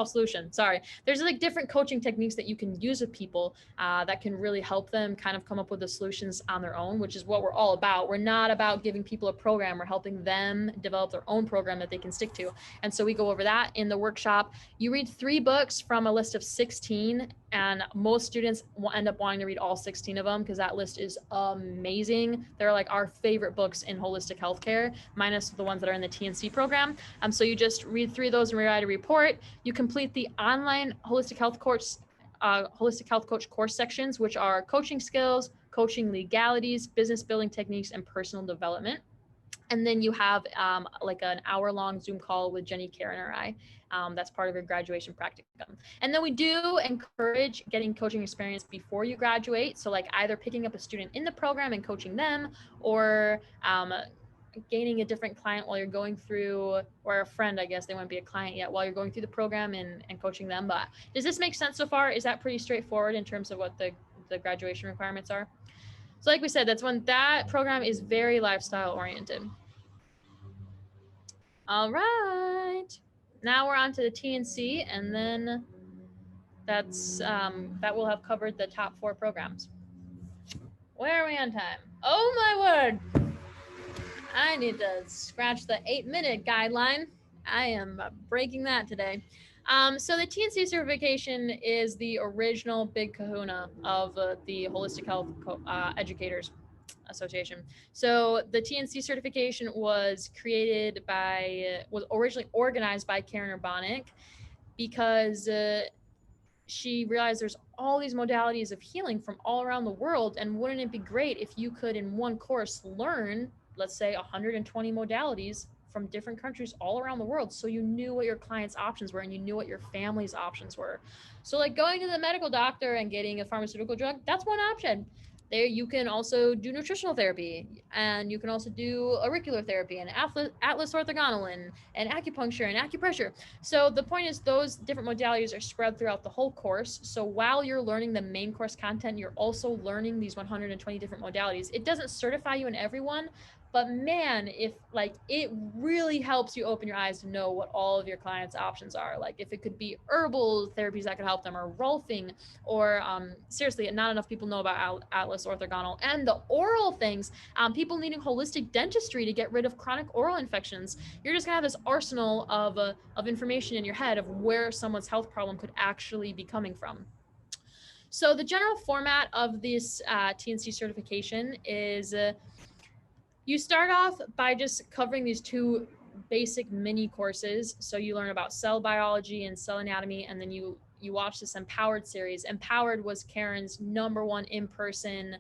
solution. Sorry. There's like different coaching techniques that you can use with people that can really help them kind of come up with the solutions on their own, which is what we're all about. We're not about giving people a program. We're helping them develop their own program that they can stick to. And so we go over that in the workshop. You read 3 books from a list of 16, and most students will end up wanting to read all 16 of them because that list is amazing. They're like our favorite books in holistic healthcare, minus the ones that are in the TNC program. So you just read 3 of those and write a report. You complete the online holistic health coach course sections, which are coaching skills, coaching legalities, business building techniques, and personal development. And then you have like an hour-long Zoom call with Jenny, Karen, or I. That's part of your graduation practicum. And then we do encourage getting coaching experience before you graduate. So like either picking up a student in the program and coaching them, or gaining a different client while you're going through, or a friend, I guess they wouldn't be a client yet, while you're going through the program and coaching them. But does this make sense so far? Is that pretty straightforward in terms of what the graduation requirements are? So like we said, that's when that program is very lifestyle oriented. All right. Now we're on to the TNC, and then that's that will have covered the top 4 programs. Where are we on time? Oh my word. I need to scratch the 8-minute guideline. I am breaking that today. So the TNC certification is the original big kahuna of the Holistic Health Educators Association. So the TNC certification was originally organized by Karen Urbanic because she realized there's all these modalities of healing from all around the world, and wouldn't it be great if you could in one course learn, let's say, 120 modalities from different countries all around the world, so you knew what your clients' options were and you knew what your family's options were. So like going to the medical doctor and getting a pharmaceutical drug, that's one option. There you can also do nutritional therapy, and you can also do auricular therapy and atlas orthogonal and acupuncture and acupressure. So the point is those different modalities are spread throughout the whole course. So while you're learning the main course content, you're also learning these 120 different modalities. It doesn't certify you in every one, but man, if like it really helps you open your eyes to know what all of your clients' options are. Like if it could be herbal therapies that could help them, or rolfing, or seriously, not enough people know about atlas orthogonal and the oral things. People needing holistic dentistry to get rid of chronic oral infections. You're just gonna have this arsenal of information in your head of where someone's health problem could actually be coming from. So the general format of this TNC certification is you start off by just covering these two basic mini courses. So you learn about cell biology and cell anatomy, and then you watch this Empowered series. Empowered was Karen's #1 in-person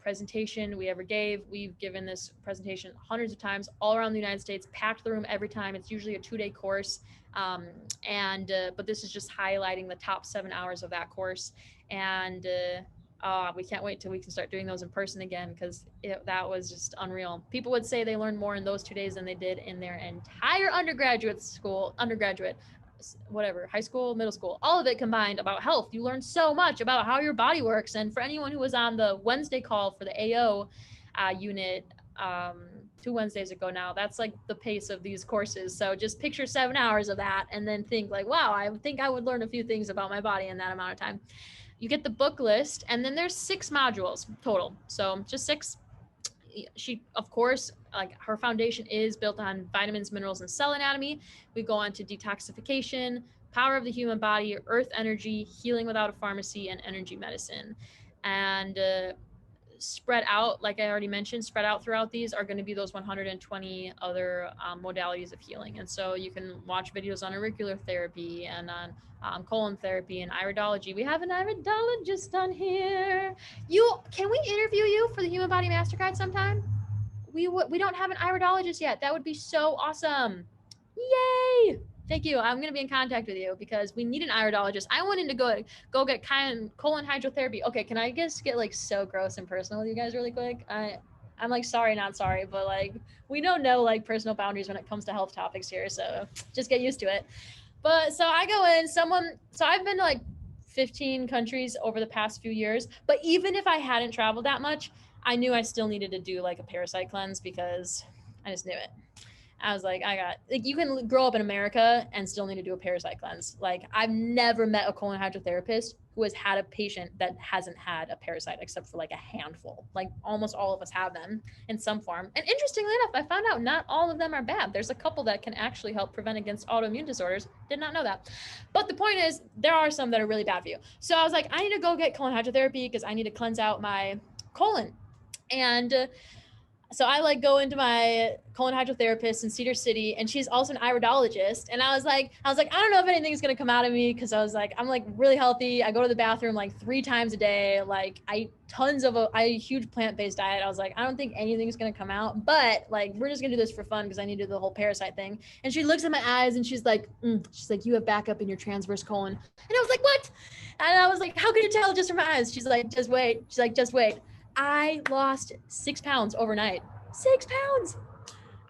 presentation we ever gave. We've given this presentation hundreds of times all around the United States, packed the room every time. It's usually a 2-day course. But this is just highlighting the top 7 hours of that course. And we can't wait till we can start doing those in person again, because that was just unreal. People would say they learned more in those 2 days than they did in their entire undergraduate, high school, middle school, all of it combined about health. You learn so much about how your body works. And for anyone who was on the Wednesday call for the AO unit 2 Wednesdays ago now, that's like the pace of these courses. So just picture 7 hours of that and then think like, wow, I think I would learn a few things about my body in that amount of time. You get the book list, and then there's 6 modules total. So just 6. She, of course, like her foundation is built on vitamins, minerals, and cell anatomy. We go on to detoxification, power of the human body, earth energy, healing without a pharmacy, and energy medicine. And spread out, like I already mentioned, spread out throughout these are going to be those 120 other modalities of healing. And so you can watch videos on auricular therapy and on colon therapy and iridology. We have an iridologist on here. Can we interview you for the Human Body Master Guide sometime? We don't have an iridologist yet. That would be so awesome. Yay! Thank you. I'm going to be in contact with you because we need an iridologist. I wanted to go get colon hydrotherapy. Okay, can I just get like so gross and personal with you guys really quick? I'm like sorry, not sorry, but like we don't know like personal boundaries when it comes to health topics here, so just get used to it. But so I go in, so I've been to like 15 countries over the past few years, but even if I hadn't traveled that much, I knew I still needed to do like a parasite cleanse because I just knew it. I was like, you can grow up in America and still need to do a parasite cleanse. Like I've never met a colon hydrotherapist who has had a patient that hasn't had a parasite except for like a handful. Like almost all of us have them in some form. And interestingly enough, I found out not all of them are bad. There's a couple that can actually help prevent against autoimmune disorders. Did not know that. But the point is there are some that are really bad for you. So I was like, I need to go get colon hydrotherapy because I need to cleanse out my colon. And so I like go into my colon hydrotherapist in Cedar City, and she's also an iridologist. And I was like, I don't know if anything's gonna come out of me because I was like, I'm like really healthy. I go to the bathroom like 3 times a day. Like I eat a huge plant-based diet. I was like, I don't think anything's gonna come out, but like we're just gonna do this for fun because I need to do the whole parasite thing. And she looks at my eyes and she's like, you have backup in your transverse colon. And I was like, what? And I was like, how can you tell just from my eyes? She's like, just wait. She's like, just wait. I lost 6 pounds overnight. 6 pounds.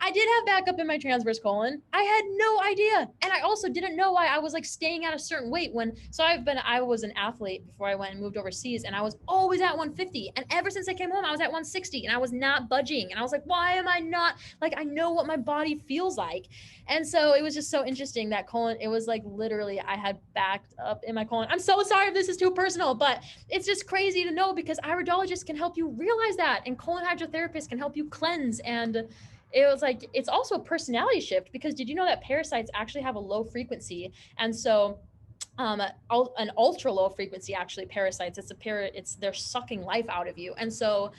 I did have backup in my transverse colon. I had no idea. And I also didn't know why I was like staying at a certain weight I was an athlete before I went and moved overseas, and I was always at 150. And ever since I came home, I was at 160 and I was not budging. And I was like, why am I not, like, I know what my body feels like. And so it was just so interesting that colon, it was like literally I had backed up in my colon. I'm so sorry if this is too personal, but it's just crazy to know because iridologists can help you realize that, and colon hydrotherapists can help you cleanse. And it was like, it's also a personality shift, because did you know that parasites actually have a low frequency? And so an ultra low frequency, actually, parasites, they're sucking life out of you. And so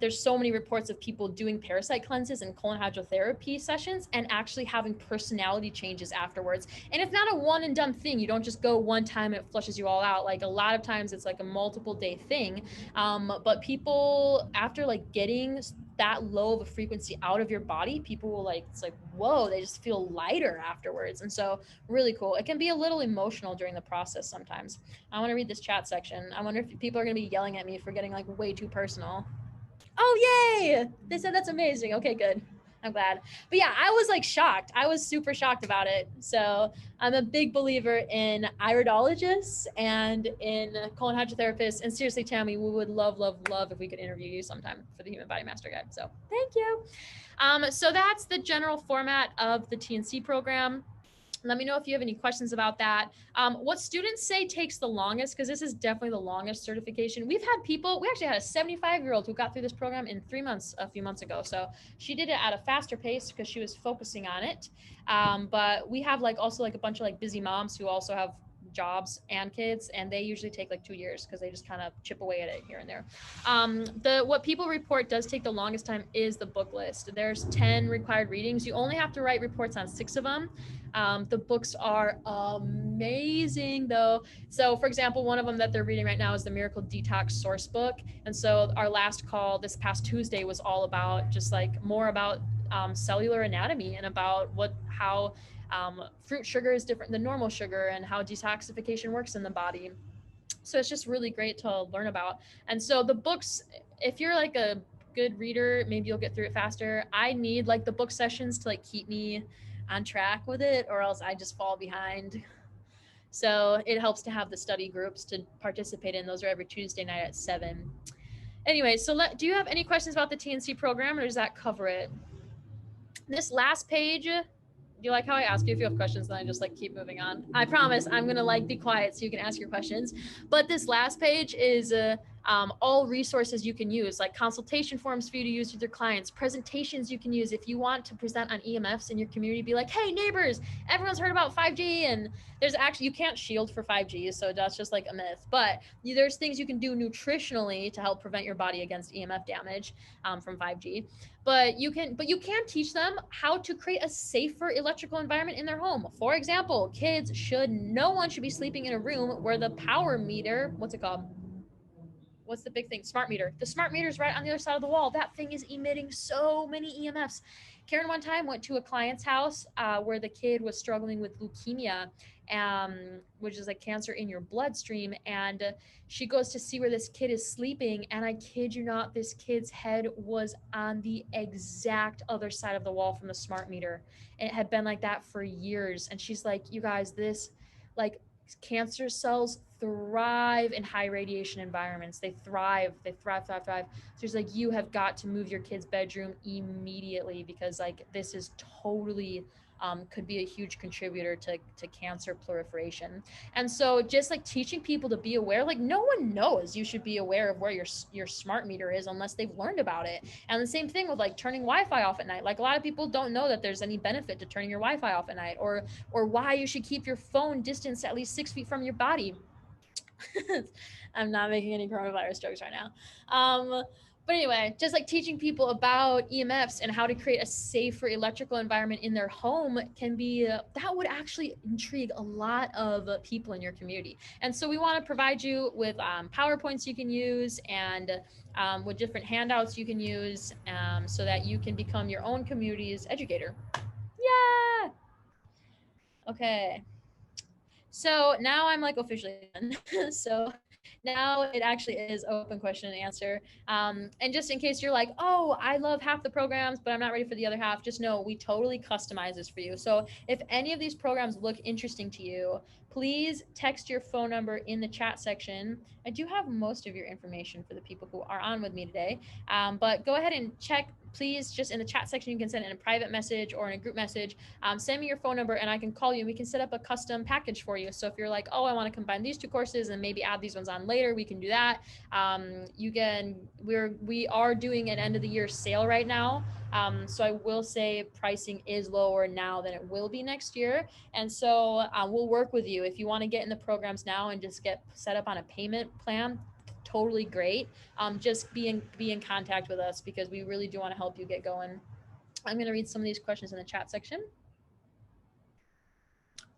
there's so many reports of people doing parasite cleanses and colon hydrotherapy sessions and actually having personality changes afterwards. And it's not a one and done thing. You don't just go one time and it flushes you all out. Like a lot of times it's like a multiple day thing. But people, after like getting that low of a frequency out of your body, people will like, it's like, whoa, they just feel lighter afterwards. And so really cool. It can be a little emotional during the process sometimes. I want to read this chat section. I wonder if people are going to be yelling at me for getting like way too personal. Oh, yay. They said that's amazing. Okay, good. I'm glad. But yeah, I was like shocked. I was super shocked about it. So I'm a big believer in iridologists and in colon hydrotherapists. And seriously, Tammy, we would love if we could interview you sometime for the Human Body Master Guide. So thank you. So that's the general format of the TNC program. Let me know if you have any questions about that. What students say takes the longest, because this is definitely the longest certification. We actually had a 75-year-old who got through this program in 3 months a few months ago. So she did it at a faster pace because she was focusing on it. But we have like also like a bunch of like busy moms who also have jobs and kids, and they usually take like 2 years because they just kind of chip away at it here and there. What people report does take the longest time is the book list. There's 10 required readings. You only have to write reports on 6 of them. The books are amazing though. So for example, one of them that they're reading right now is the Miracle Detox Source Book. And so our last call this past Tuesday was all about just like more about cellular anatomy and about how fruit sugar is different than normal sugar and how detoxification works in the body. So it's just really great to learn about. And so the books, if you're like a good reader, maybe you'll get through it faster. I need like the book sessions to like keep me on track with it, or else I just fall behind. So it helps to have the study groups to participate in. Those are every Tuesday night at 7. Anyway, so do you have any questions about the TNC program, or does that cover it? This last page, do you like how I ask you if you have questions and I just like keep moving on? I promise I'm gonna like be quiet so you can ask your questions. But this last page is all resources you can use, like consultation forms for you to use with your clients, presentations you can use if you want to present on EMFs in your community. Be like, hey neighbors, everyone's heard about 5G, and there's actually, you can't shield for 5G, so that's just like a myth. But there's things you can do nutritionally to help prevent your body against EMF damage from 5G. But you can teach them how to create a safer electrical environment in their home. For example, no one should be sleeping in a room where the power meter, what's it called? What's the big thing? Smart meter. The smart meter is right on the other side of the wall. That thing is emitting so many EMFs. Karen one time went to a client's house where the kid was struggling with leukemia, which is like cancer in your bloodstream. And she goes to see where this kid is sleeping. And I kid you not, this kid's head was on the exact other side of the wall from the smart meter. And it had been like that for years. And she's like, you guys, cancer cells thrive in high radiation environments. They thrive. So she's like, you have got to move your kid's bedroom immediately, because like this is totally could be a huge contributor to cancer proliferation. And so just like teaching people to be aware, like no one knows you should be aware of where your smart meter is unless they've learned about it. And the same thing with like turning Wi-Fi off at night. Like a lot of people don't know that there's any benefit to turning your Wi-Fi off at night, or why you should keep your phone distanced at least 6 feet from your body. I'm not making any coronavirus jokes right now. But anyway, just like teaching people about EMFs and how to create a safer electrical environment in their home can be, that would actually intrigue a lot of people in your community. And so we want to provide you with PowerPoints you can use, and with different handouts you can use, so that you can become your own community's educator. Yeah. Okay. So now I'm like officially done. So Now it actually is open question and answer. And just in case you're like, oh, I love half the programs, but I'm not ready for the other half, just know we totally customize this for you. So if any of these programs look interesting to you, please text your phone number in the chat section. I do have most of your information for the people who are on with me today, but go ahead and check. Please, just in the chat section, you can send in a private message or in a group message. Send me your phone number and I can call you and we can set up a custom package for you. So if you're like, oh, I want to combine these two courses and maybe add these ones on later, we can do that. We are doing an end of the year sale right now. So I will say pricing is lower now than it will be next year. And so we'll work with you. If you want to get in the programs now and just get set up on a payment plan, totally great. Just be in contact with us because we really do want to help you get going. I'm going to read some of these questions in the chat section.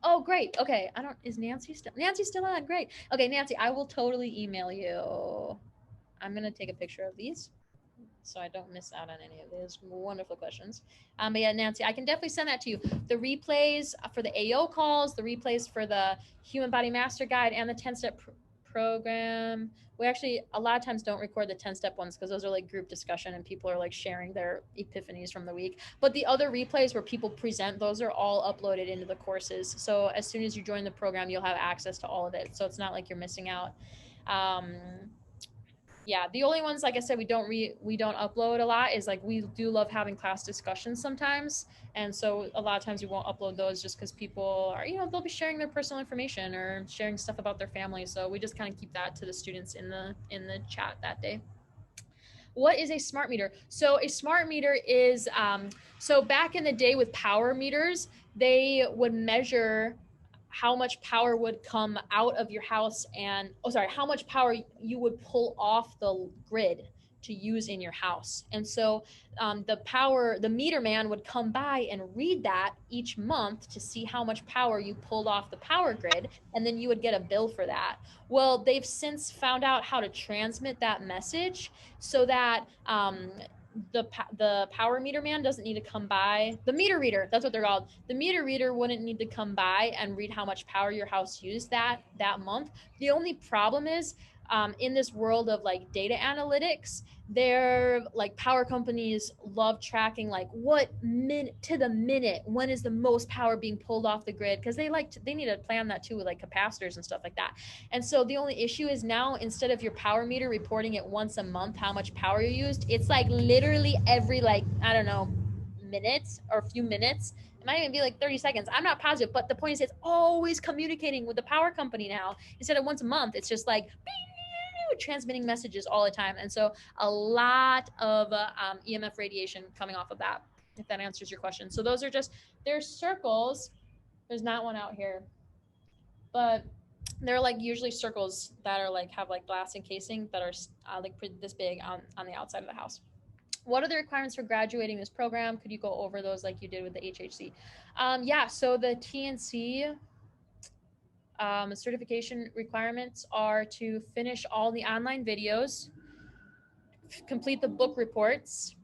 Oh, great. Okay. Is Nancy still on? Great. Okay, Nancy, I will totally email you. I'm going to take a picture of these so I don't miss out on any of these wonderful questions. But yeah, Nancy, I can definitely send that to you. The replays for the AO calls, the replays for the Human Body Master Guide and the 10-step program. We actually a lot of times don't record the 10-step ones because those are like group discussion and people are like sharing their epiphanies from the week. But the other replays where people present, those are all uploaded into the courses. So as soon as you join the program, you'll have access to all of it. So it's not like you're missing out. Yeah, the only ones, like I said, we don't upload a lot is like we do love having class discussions sometimes, and so a lot of times we won't upload those just because people are, they'll be sharing their personal information or sharing stuff about their family, so we just kind of keep that to the students in the chat that day. What is a smart meter? So a smart meter is so back in the day with power meters, they would measure how much power would come out of your house and how much power you would pull off the grid to use in your house. And so the meter man would come by and read that each month to see how much power you pulled off the power grid, and then you would get a bill for that. Well, they've since found out how to transmit that message so that the power meter man doesn't need to come by. The meter reader, that's what they're called. The meter reader wouldn't need to come by and read how much power your house used that month. The only problem is in this world of like data analytics, they're like power companies love tracking like what minute to the minute when is the most power being pulled off the grid, because they need to plan that too with like capacitors and stuff like that. And so the only issue is now instead of your power meter reporting it once a month how much power you used, it's like literally every minutes or a few minutes. It might even be like 30 seconds. I'm not positive, but the point is it's always communicating with the power company now. Instead of once a month, it's just like transmitting messages all the time. And so a lot of EMF radiation coming off of that, if that answers your question. So those are there's circles. There's not one out here, but they're like usually circles that are like have like glass encasing that are like this big on the outside of the house. What are the requirements for graduating this program? Could you go over those like you did with the HHC? Yeah, so the TNC certification requirements are to finish all the online videos, complete the book reports.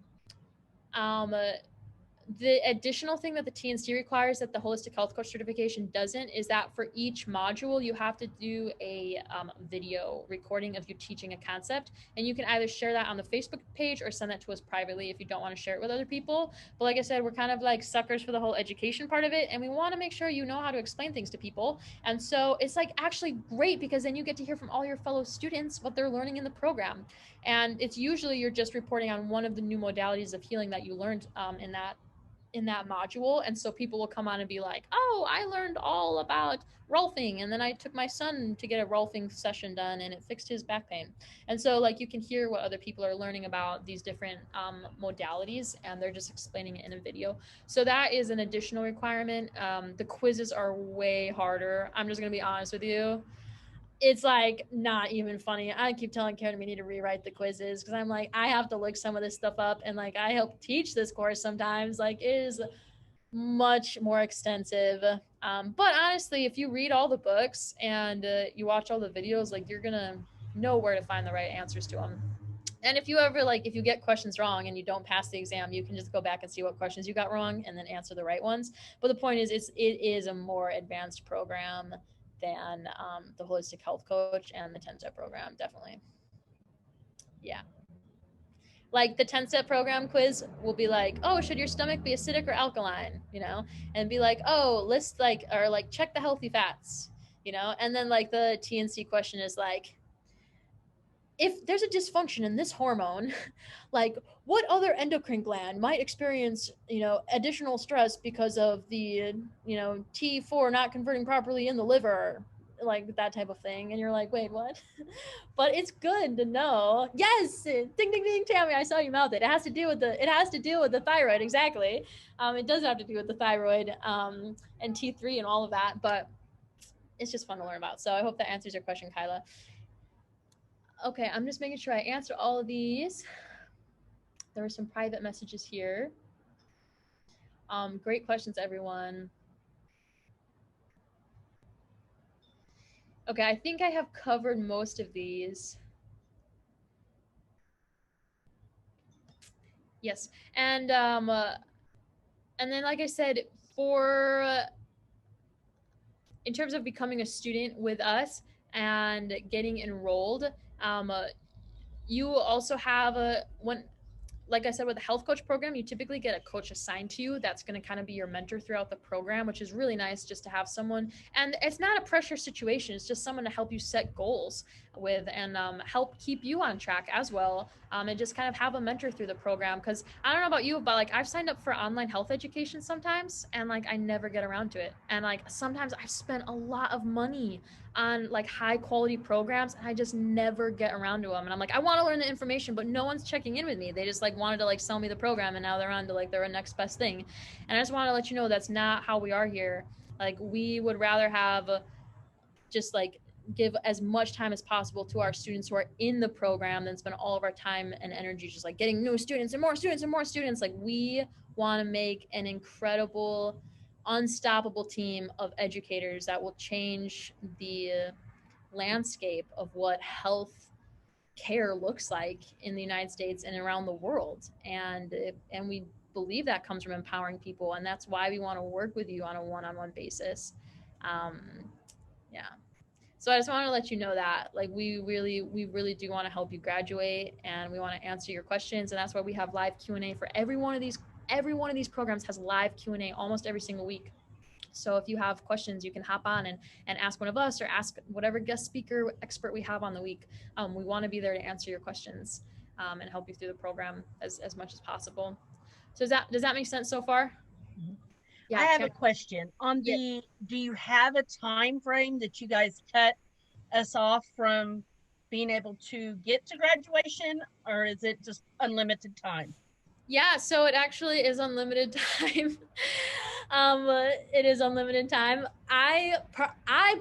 The additional thing that the TNC requires that the Holistic Health Coach certification doesn't is that for each module, you have to do a video recording of you teaching a concept. And you can either share that on the Facebook page or send that to us privately if you don't want to share it with other people. But like I said, we're kind of like suckers for the whole education part of it. And we want to make sure you know how to explain things to people. And so it's like actually great because then you get to hear from all your fellow students what they're learning in the program. And it's usually you're just reporting on one of the new modalities of healing that you learned in that module. And so people will come on and be like, oh, I learned all about rolfing, and then I took my son to get a rolfing session done and it fixed his back pain. And so like you can hear what other people are learning about these different modalities, and they're just explaining it in a video. So that is an additional requirement. The quizzes are way harder. I'm just gonna be honest with you. It's like not even funny. I keep telling Karen we need to rewrite the quizzes because I'm like, I have to look some of this stuff up, and like I help teach this course sometimes. Like it is much more extensive. But honestly, if you read all the books and you watch all the videos, like you're gonna know where to find the right answers to them. And if you ever if you get questions wrong and you don't pass the exam, you can just go back and see what questions you got wrong and then answer the right ones. But the point is, it is a more advanced program than the holistic health coach and the 10-step program, definitely. Yeah. Like the 10-step program quiz will be like, oh, should your stomach be acidic or alkaline, you know, and be like, oh, list like, or like check the healthy fats, you know. And then like the TNC question is like, if there's a dysfunction in this hormone, like what other endocrine gland might experience, you know, additional stress because of the, you know, T4 not converting properly in the liver, like that type of thing. And you're like, wait, what? But it's good to know. Yes, ding ding ding, Tammy, I saw you mouth it. It has to do with the thyroid, exactly. It does have to do with the thyroid, and T3 and all of that, but it's just fun to learn about. So I hope that answers your question, Kyla. Okay, I'm just making sure I answer all of these. There were some private messages here. Great questions, everyone. Okay, I think I have covered most of these. Yes, and then like I said, for in terms of becoming a student with us and getting enrolled, you also have a one, like I said, with the health coach program, you typically get a coach assigned to you that's going to kind of be your mentor throughout the program, which is really nice just to have someone. And it's not a pressure situation. It's just someone to help you set goals with and help keep you on track as well. And just kind of have a mentor through the program. Because I don't know about you, but like I've signed up for online health education sometimes and like I never get around to it. And like sometimes I've spent a lot of money on like high quality programs and I just never get around to them. And I'm like, I want to learn the information, but no one's checking in with me. They just like wanted to like sell me the program and now they're on to like their next best thing. And I just want to let you know that's not how we are here. Like we would rather have just like give as much time as possible to our students who are in the program than spend all of our time and energy just like getting new students and more students and more students. Like we want to make an incredible, unstoppable team of educators that will change the landscape of what health care looks like in the United States and around the world. And we believe that comes from empowering people, and that's why we want to work with you on a one-on-one basis. Um, yeah. So I just want to let you know that like we really do want to help you graduate, and we want to answer your questions, and that's why we have live Q&A for every one of these. Every one of these programs has live Q&A almost every single week. So if you have questions, you can hop on and ask one of us or ask whatever guest speaker expert we have on the week. We want to be there to answer your questions and help you through the program as much as possible. So does that make sense so far? Yeah, I have a question on the, do you have a time frame that you guys cut us off from being able to get to graduation, or is it just unlimited time? Yeah, so it actually is unlimited time. It is unlimited time. I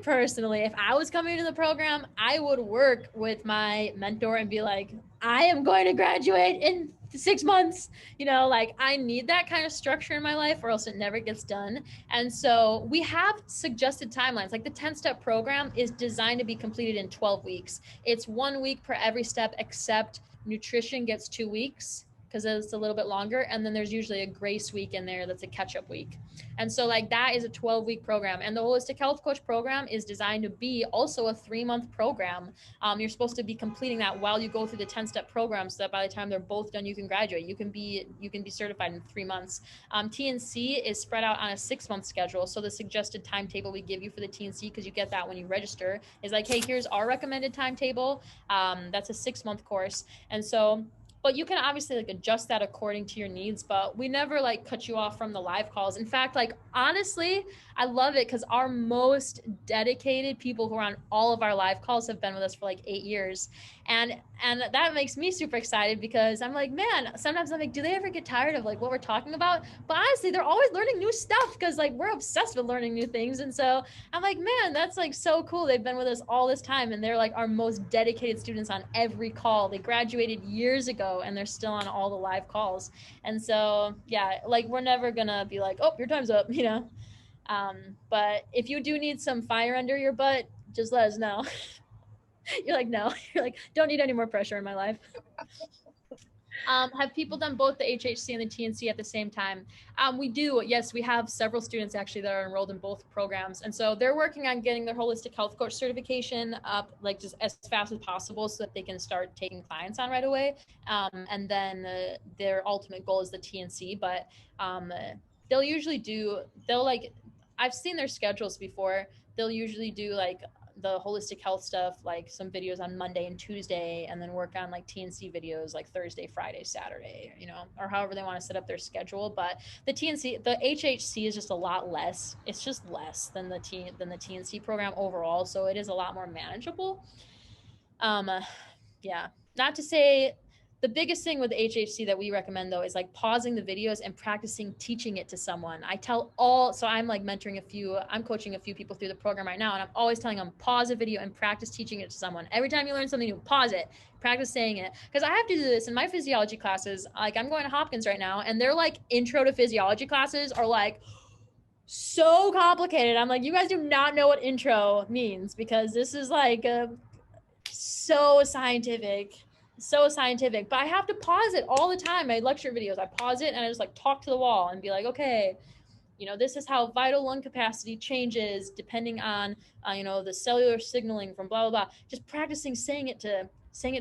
personally, if I was coming to the program, I would work with my mentor and be like, I am going to graduate in 6 months. You know, like I need that kind of structure in my life or else it never gets done. And so we have suggested timelines. Like the 10-step program is designed to be completed in 12 weeks. It's 1 week per every step except nutrition gets 2 weeks because it's a little bit longer. And then there's usually a grace week in there that's a catch-up week. And so like that is a 12-week program. And the Holistic Health Coach program is designed to be also a 3-month program. You're supposed to be completing that while you go through the 10-step program so that by the time they're both done, you can graduate. You can be certified in 3 months. TNC is spread out on a 6-month schedule. So the suggested timetable we give you for the TNC, because you get that when you register, is like, hey, here's our recommended timetable. That's a 6-month course. And so, but you can obviously like adjust that according to your needs, but we never like cut you off from the live calls. In fact, like honestly, I love it because our most dedicated people who are on all of our live calls have been with us for like 8 years. And that makes me super excited because I'm like, man, sometimes I'm like, do they ever get tired of like what we're talking about? But honestly, they're always learning new stuff because like we're obsessed with learning new things. And so I'm like, man, that's like so cool. They've been with us all this time and they're like our most dedicated students on every call. They graduated years ago and they're still on all the live calls. And so, yeah, like we're never gonna be like, oh, your time's up, you know? But if you do need some fire under your butt, just let us know. You're like, no, you're like, don't need any more pressure in my life. Have people done both the HHC and the TNC at the same time? We do. Yes, we have several students actually that are enrolled in both programs. And so they're working on getting their holistic health coach certification up like just as fast as possible so that they can start taking clients on right away. And then their ultimate goal is the TNC, but they'll usually do, I've seen their schedules before. They'll usually do like the holistic health stuff, like some videos on Monday and Tuesday, and then work on like TNC videos like Thursday, Friday, Saturday, or however they want to set up their schedule. But the HHC is just a lot less. It's just less than the TNC program overall, so it is a lot more manageable. Yeah, not to say the biggest thing with the HHC that we recommend though is like pausing the videos and practicing teaching it to someone. So I'm like I'm coaching a few people through the program right now, and I'm always telling them pause a video and practice teaching it to someone. Every time you learn something new, pause it, practice saying it. Because I have to do this in my physiology classes. Like I'm going to Hopkins right now, and their like intro to physiology classes are like so complicated. I'm like, you guys do not know what intro means, because this is like so scientific, but I have to pause it all the time. My lecture videos, I pause it and I just like talk to the wall and be like, okay, this is how vital lung capacity changes depending on the cellular signaling from blah blah blah. Just practicing saying it to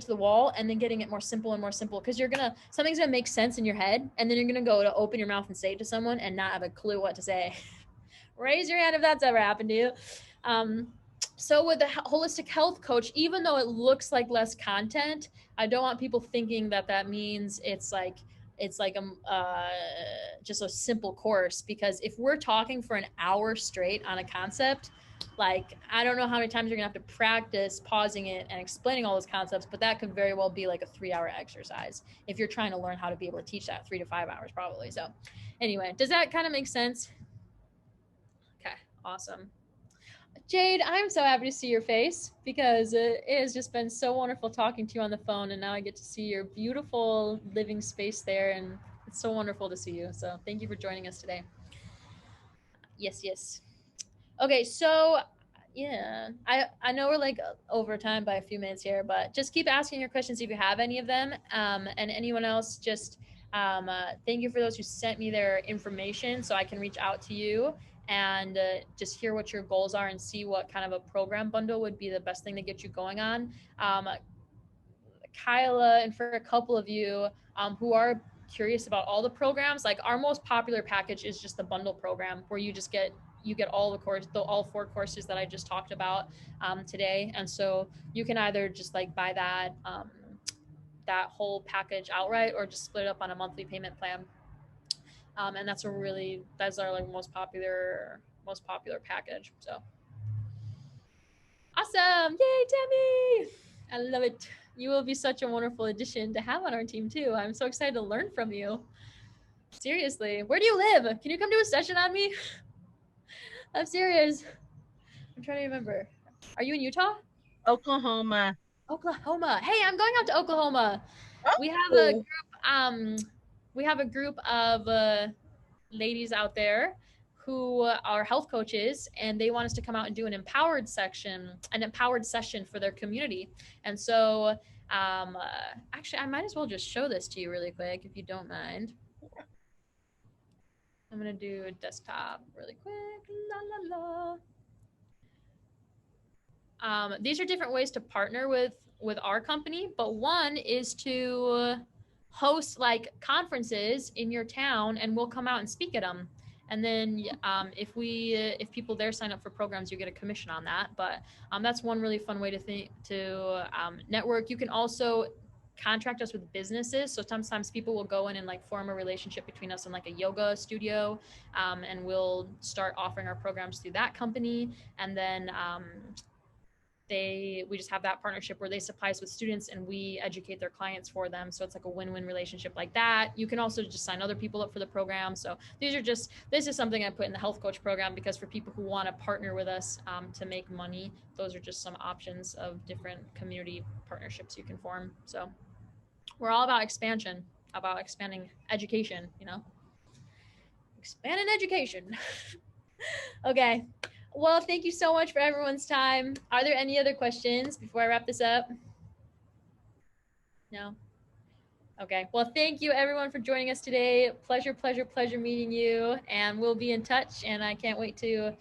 the wall, and then getting it more simple and more simple, because something's gonna make sense in your head, and then you're gonna go to open your mouth and say it to someone and not have a clue what to say. Raise your hand if that's ever happened to you. So with the holistic health coach, even though it looks like less content, I don't want people thinking that means it's like just a simple course, because if we're talking for an hour straight on a concept, like I don't know how many times you're gonna have to practice pausing it and explaining all those concepts, but that could very well be like a 3-hour exercise if you're trying to learn how to be able to teach that 3 to 5 hours probably. So anyway, does that kind of make sense? Okay, awesome. Jade, I'm so happy to see your face, because it has just been so wonderful talking to you on the phone, and now I get to see your beautiful living space there, and it's so wonderful to see you. So thank you for joining us today. Yes. Okay, so yeah, I know we're like over time by a few minutes here, but just keep asking your questions if you have any of them. And anyone else, just thank you for those who sent me their information so I can reach out to you and just hear what your goals are and see what kind of a program bundle would be the best thing to get you going on. Kyla, and for a couple of you who are curious about all the programs, like our most popular package is just the bundle program, where you get all all 4 courses that I just talked about today. And so you can either just like buy that whole package outright, or just split it up on a monthly payment plan. And that's our like most popular package. So awesome. Yay, Tammy. I love it. You will be such a wonderful addition to have on our team too. I'm so excited to learn from you. Seriously, where do you live? Can you come do a session on me? I'm serious. I'm trying to remember. Are you in Utah? Oklahoma. Hey, I'm going out to Oklahoma. Oh. We have a group of ladies out there who are health coaches, and they want us to come out and do an empowered session for their community. And so actually I might as well just show this to you really quick if you don't mind. I'm gonna do a desktop really quick. These are different ways to partner with our company, but one is to host like conferences in your town, and we'll come out and speak at them. And then if people there sign up for programs, you get a commission on that. But that's one really fun way to network. You can also contract us with businesses. So sometimes people will go in and like form a relationship between us and like a yoga studio, and we'll start offering our programs through that company. And then we just have that partnership where they supply us with students and we educate their clients for them. So it's like a win-win relationship like that. You can also just sign other people up for the program. So this is something I put in the health coach program, because for people who want to partner with us to make money, those are just some options of different community partnerships you can form. So we're all about expansion, about expanding education, expanding education. Okay. Well, thank you so much for everyone's time. Are there any other questions before I wrap this up? No? Okay. Well, thank you everyone for joining us today. Pleasure meeting you. And we'll be in touch. And I can't wait to,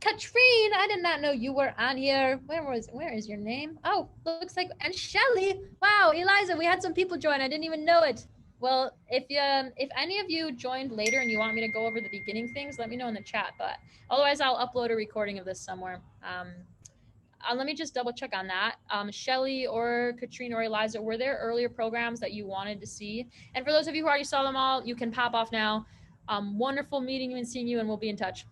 Katrine, I did not know you were on here. Where is your name? Oh, looks like, and Shelly. Wow, Eliza, we had some people join. I didn't even know it. Well, if any of you joined later and you want me to go over the beginning things, let me know in the chat. But otherwise, I'll upload a recording of this somewhere. Let me just double check on that. Shelly or Katrina or Eliza, were there earlier programs that you wanted to see? And for those of you who already saw them all, you can pop off now. Wonderful meeting you and seeing you, and we'll be in touch.